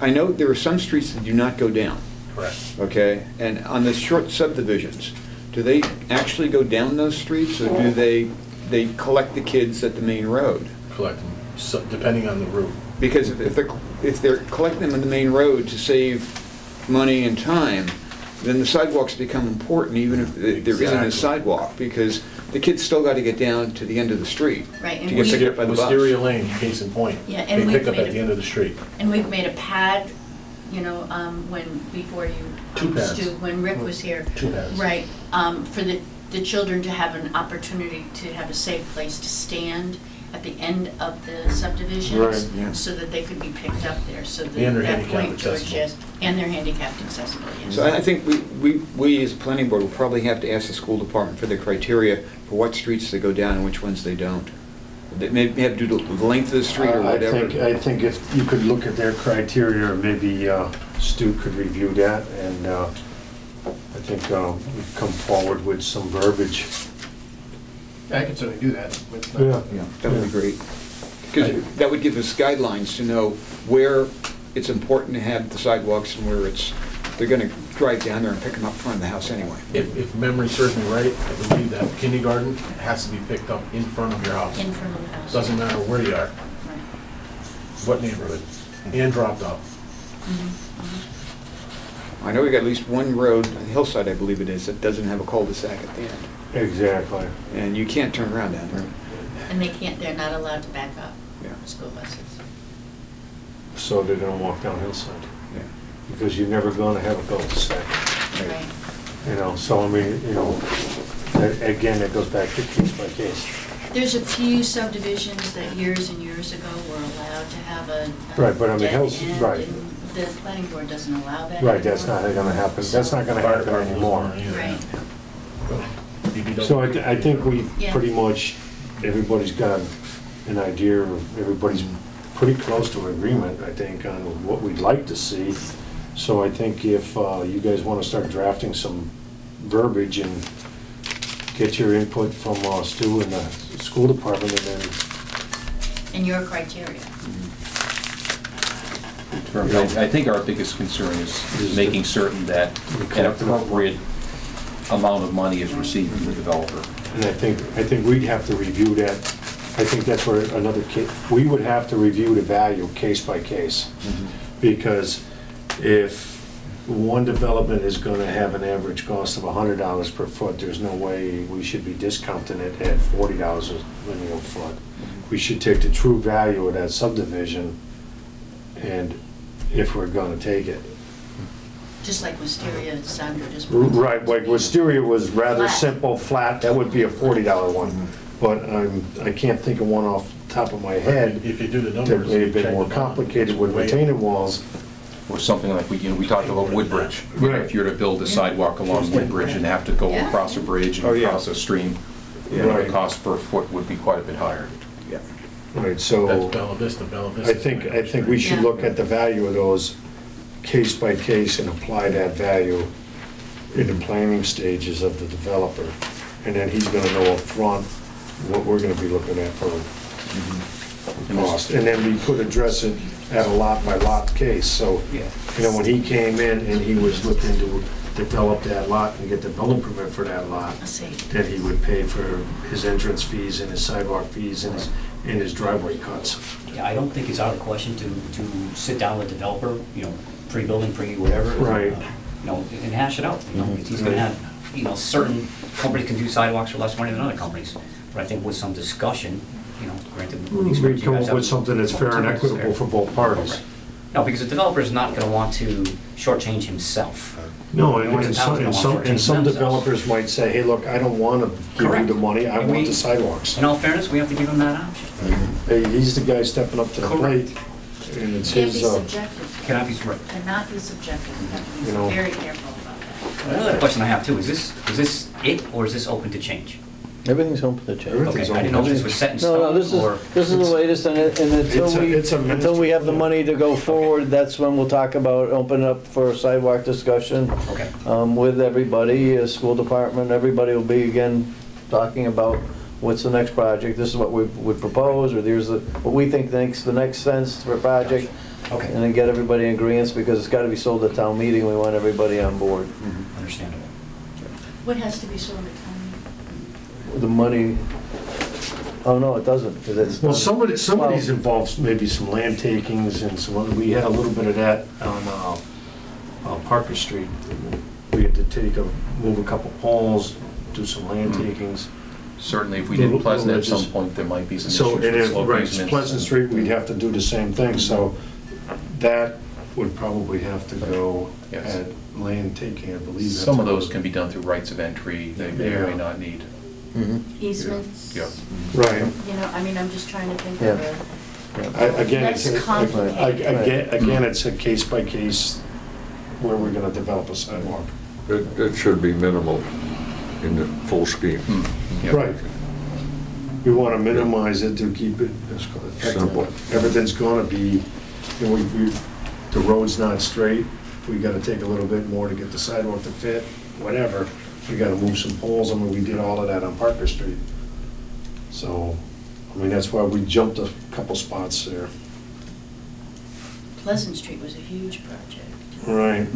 I know there are some streets that do not go down. Correct. Okay, and on the short subdivisions, do they actually go down those streets, or do they collect the kids at the main road? Collect them, so, depending on the route. Because if they're collecting them on the main road to save money and time, then the sidewalks become important, even if there isn't a sidewalk, because the kids still got to get down to the end of the street Right, and to get picked up by the bus. Wisteria Lane, case in point. Yeah, and They we've pick up made at the end of the street. And we've made a pad, before you, Two pads. Stu, when Rick was here. Two pads. Right, for the children to have an opportunity to have a safe place to stand at the end of the subdivisions. Right, yeah. So that they could be picked up there, so that And they're that handicapped point, George, accessible. yes. And they're handicapped accessible, yes. So I think we as a planning board will probably have to ask the school department for their criteria for what streets they go down and which ones they don't. They may have to do the length of the street or whatever. I think if you could look at their criteria, or maybe Stu could review that, and I think we'd come forward with some verbiage. I can certainly do that. Yeah, that would be great. Because that would give us guidelines to know where it's important to have the sidewalks and where they're going to drive down there and pick them up front of the house anyway. If memory serves me right, I believe that kindergarten has to be picked up in front of your house. In front of the house. Doesn't matter where you are, Right. what neighborhood, and dropped off. I know we got at least one road, Hillside I believe it is, that doesn't have a cul-de-sac at the end. Exactly. And you can't turn around down there. And they're not allowed to back up, Yeah. school buses. So they're gonna walk down Hillside, Yeah. because you're never gonna have a cul-de-sac. Right. So I mean, again, it goes back to case by case. There's a few subdivisions that years and years ago were allowed to have a Right, but I mean, dead Hills- end, right. and the planning board doesn't allow that Right, that's anymore. not gonna happen, that's not gonna happen anymore. Right. So I think we Yeah. pretty much, everybody's got an idea, everybody's pretty close to agreement, I think, on what we'd like to see. So I think if you guys want to start drafting some verbiage and get your input from Stu and the school department, and then And your criteria. I think our biggest concern is making certain that an appropriate amount of money is received from the developer. And I think we'd have to review that. I think that's where we would have to review the value case by case. Because if one development is gonna have an average cost of $100 per foot, there's no way we should be discounting it at $40 a linear foot. We should take the true value of that subdivision, and if we're gonna take it. Just like Wisteria, Sandra just. Right, like Wisteria was rather Flat. simple, flat, that would be a $40 one. But I can't think of one off the top of my head If you do the that numbers. may have been check more them out, complicated with it's way- retaining walls. Or something like, we talked about Woodbridge. Right. If you were to build a sidewalk along Woodbridge and have to go Yeah. across a bridge and Oh, yeah. across a stream, the Right. cost per foot would be quite a bit higher. Yeah. Right, That's so Bella Vista, Bella Vista. I think we should Yeah. look at the value of those case by case and apply that value in the planning stages of the developer. And then he's gonna know up front what we're gonna be looking at for cost. And then we could address it at a lot by lot case, so, Yeah. you know, when he came in and he was looking to develop that lot and get the building permit for that lot, I see. that he would pay for his entrance fees and his sidewalk fees and his driveway cuts. Yeah, I don't think it's out of the question to sit down with the developer, you know, pre-building, whatever. Right. You know, and hash it out, you know, he's gonna have, you know, certain companies can do sidewalks for less money than other companies. But I think with some discussion, you know, granted, with the We experience you come guys up have. with something that's fair and equitable for both parties. No, because the developer's not gonna want to shortchange himself. No, Or the and town's gonna some want to some themselves. developers might say, hey, look, I don't want to give you Correct. the money, I And want we- the sidewalks. In all fairness, we have to give him that option. Hey, he's the guy stepping up to the plate, and it's Can't his, be subjective. Cannot be right. Cannot be subjective. You have to You be know. very careful about that. Another question I have too, is this it, or is this open to change? Everything's open to change. Everything's Okay, I didn't know if this open. was set in No, no, stone, or... this is the latest, and It's a until we have the money to go forward, that's when we'll talk about, open up for a sidewalk discussion Okay. with everybody, school department, everybody will be again talking about what's the next project, this is what we would propose, or here's what we think makes the next sense for a project, Okay, and then get everybody in agreement, because it's gotta be sold at town meeting, we want everybody on board. understandable. What has to be sold at town? The money, oh no, it doesn't, because it's. Well, some of these Well- involves maybe some land takings and some other, we had a little bit of that on Parker Street. We had to move a couple poles, do some land takings. Certainly, if we did Pleasant at some point, there might be some issues So, and with if, slope right, easements. Pleasant Street, we'd have to do the same thing, so that would probably have to go Yes. at land taking, I believe. Some of those can be done through rights of entry, they may or may Yeah. not need. Easements? Yeah. Right. You know, I mean, I'm just trying to think Yeah. of Again, That's complicated. again, it's a case by case where we're gonna develop a sidewalk. It should be minimal in the full scheme. Yeah. Right. We wanna minimize it to keep it as effective. Simple. Everything's gonna be, you know, the road's not straight, we gotta take a little bit more to get the sidewalk to fit, whatever. We gotta move some poles, I mean, we did all of that on Parker Street. So, I mean, that's why we jumped a couple spots there. Pleasant Street was a huge project. Right. It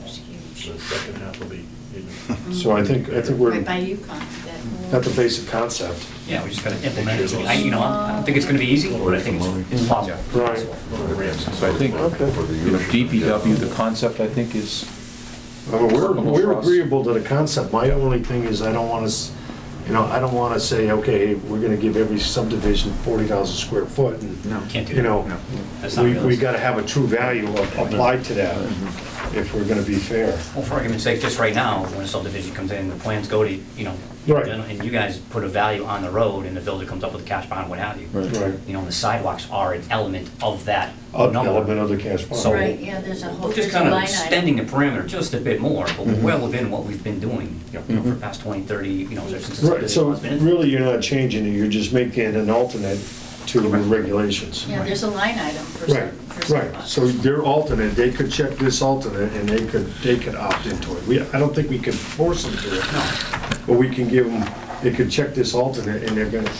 was huge. The second half will be even. So I think we're Right by Yukon, that whole. at the basic concept. Yeah, we just gotta implement it. You know, I don't think it's gonna be easy, but I think it's possible. Right. So I think, Okay. you know, DPW, the concept, I think, is, I mean, we're Workable for us. agreeable to the concept. My only thing is I don't want to, you know, I don't want to say, okay, we're going to give every subdivision 40,000 square foot. And, No, can't do you that. know, No. That's not we realistic. got to have a true value applied to that if we're going to be fair. Well, for argument's sake, just right now, when a subdivision comes in, the plans go to, you know, Right. and you guys put a value on the road, and the builder comes up with a cash bond, what have you. Right. You know, and the sidewalks are an element of that An number. element of the cash bond. So- Right, yeah, there's a whole, We're there's just a kind of line item. extending the perimeter just a bit more, but we're well within what we've been doing, you know, for the past 20, 30, you know, since the Right, so subdivision has been in. really you're not changing it, you're just making an alternate to the regulations. Yeah, there's a line item for Right, for right. sidewalks. So they're alternate, they could check this alternate and they could opt into it. I don't think we can force them to it. No. But we can give them, they could check this alternate and they're gonna,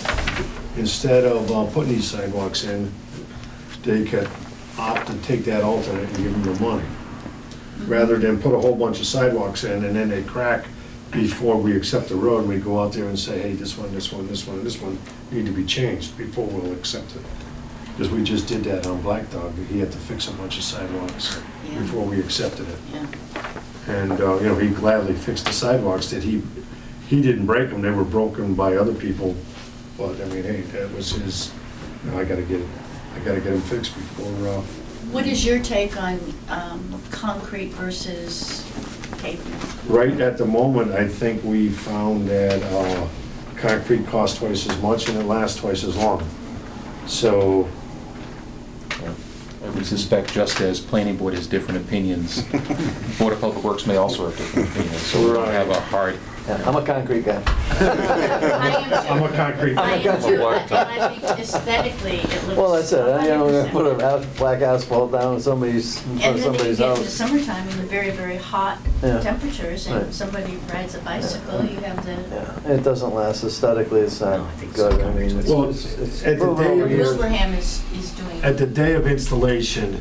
instead of putting these sidewalks in, they could opt to take that alternate and give them the money. Rather than put a whole bunch of sidewalks in and then they crack before we accept the road, we go out there and say, hey, this one, this one, this one, and this one need to be changed before we'll accept it. because we just did that on Black Dog. He had to fix a bunch of sidewalks Yeah. before we accepted it. Yeah. And, you know, he gladly fixed the sidewalks that he didn't break them, they were broken by other people. But, I mean, hey, that was his, you know, I gotta get him fixed before, What is your take on concrete versus pavement? right at the moment, I think we found that concrete costs twice as much and it lasts twice as long. So, I would suspect just as planning board has different opinions, Board of Public Works may also have different opinions, so we don't have a hard. Yeah, I'm a concrete guy. I'm a concrete I guy. am too, and I think aesthetically it looks. Well, that's it, you know, we're 100% gonna put a black asphalt down in somebody's, in front And of then you somebody's get into house. summertime in the very, very hot Yeah. temperatures, and Right. somebody rides a bicycle, you have the. Yeah, it doesn't last aesthetically, it's not No, I think good, so. I mean, Well, it's at the proven day over of years. Wilbraham is doing. At the day of installation,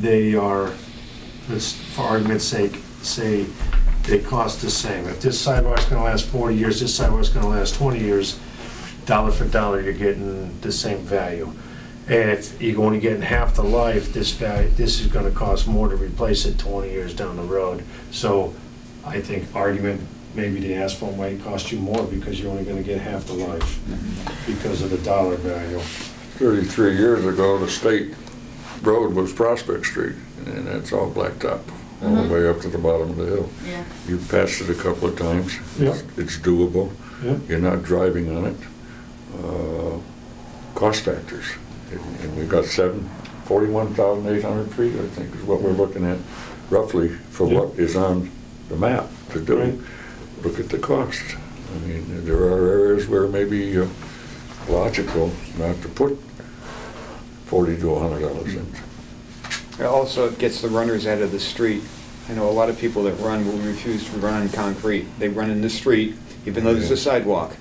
they are, let's, for argument's sake, say they cost the same. If this sidewalk's gonna last 40 years, this sidewalk's gonna last 20 years, dollar for dollar, you're getting the same value. And if you're only getting half the life, this is gonna cost more to replace it 20 years down the road. So I think argument, maybe the asphalt might cost you more because you're only gonna get half the life because of the dollar value. 33 years ago, the state road was Prospect Street, and that's all blacktop, all the way up to the bottom of the hill. Yeah. You've passed it a couple of times. Yeah. It's doable. Yeah. You're not driving on it. Cost factors. And we've got 41,800 feet, I think, is what we're looking at roughly for Yeah. what is on the map to do. Right. Look at the cost. I mean, there are areas where maybe logical not to put $40 to $100 in. Also, it gets the runners out of the street. I know a lot of people that run will refuse to run on concrete. They run in the street, even though there's a sidewalk,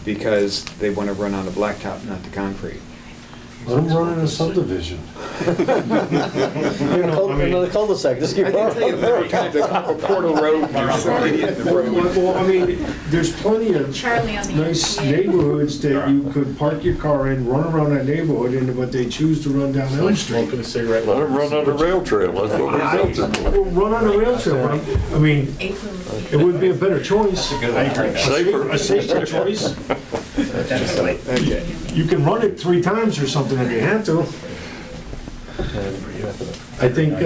because they want to run on the blacktop, not the concrete. Let them run in a subdivision. Another cul-de-sac, just keep I can tell you, there are times I come up Portal Road, and there's somebody in the road. Well, I mean, there's plenty of Charlie on the nice MTA. neighborhoods that you could park your car in, run around that neighborhood, and but they choose to run down Elm Street. Smoking a cigarette. Let them run on the rail trail, that's what we built it for. Well, run on the rail trail, right? I mean, April. it would be a better choice. Safer. A safer choice. Okay. You can run it 3 times or something if you had to. I think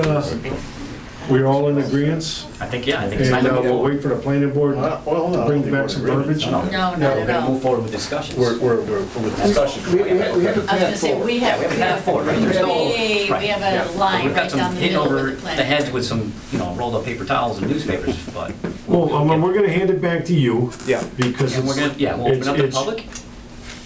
we're all in agreement, I think, yeah, I think it's and time to move we'll forward. wait for the planning board to bring back some verbiage. No, No, not we're at gonna all. move forward with discussions. We're with discussion. We have a I was gonna path say, forward. we have. We have a path forward, right? There's no- We right, have yeah. a line We've got right some down the hit middle over with the plan. the heads with some, rolled up paper towels and newspapers, but. Well, we're gonna hand it back to you. Yeah. Because And we're it's, gonna, yeah, we'll open up the it's- public,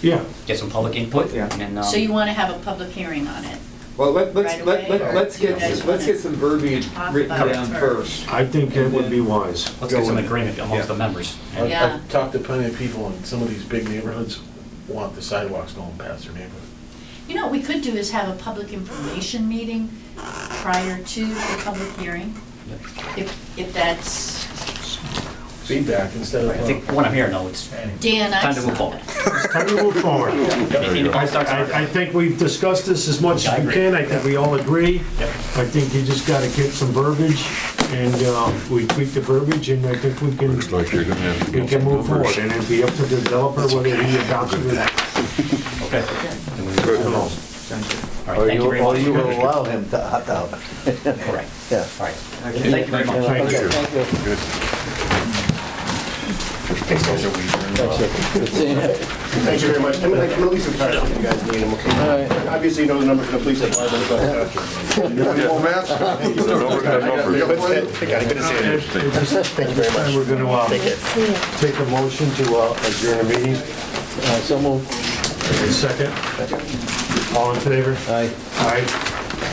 yeah, get some public input, Yeah. and, So you want to have a public hearing on it? Well, Right let's away, or let's do you get guys let's get wanna some verbiage talk written about it down first? first. I think that would be wise. let's get some Go in. agreement amongst the members. And Yeah. I've talked to plenty of people, and some of these big neighborhoods want the sidewalks going past their neighborhood. You know, what we could do is have a public information meeting prior to the public hearing, if that's, Feedback instead I think what I'm hearing, though, it's Dan, I. time to move forward. It's time to move forward. And it all starts on- I think we've discussed this as much as we can, I think we all agree. I think you just gotta get some verbiage, and we tweak the verbiage, and I think we can, Looks like you're gonna have to we get can some move forward, numbers. and it'd be up to the developer whether he adopts it or not. Okay. Good. All right, Or thank you very or much. you will allow him to opt out. Correct. Yeah. All right. Thank you very much. Thank Okay, you. thank you. Thanks, guys. Good seeing you. Thank you very much. I'm gonna leave some cards if you guys need them, okay? All right. Obviously, you know the number for the police department, but, You have any more maps? I got good to see you. Thank you very much. We're gonna take a motion to adjourn the meeting. So moved. Second. All in favor? Aye. Aye.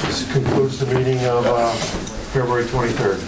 This concludes the meeting of February 23rd.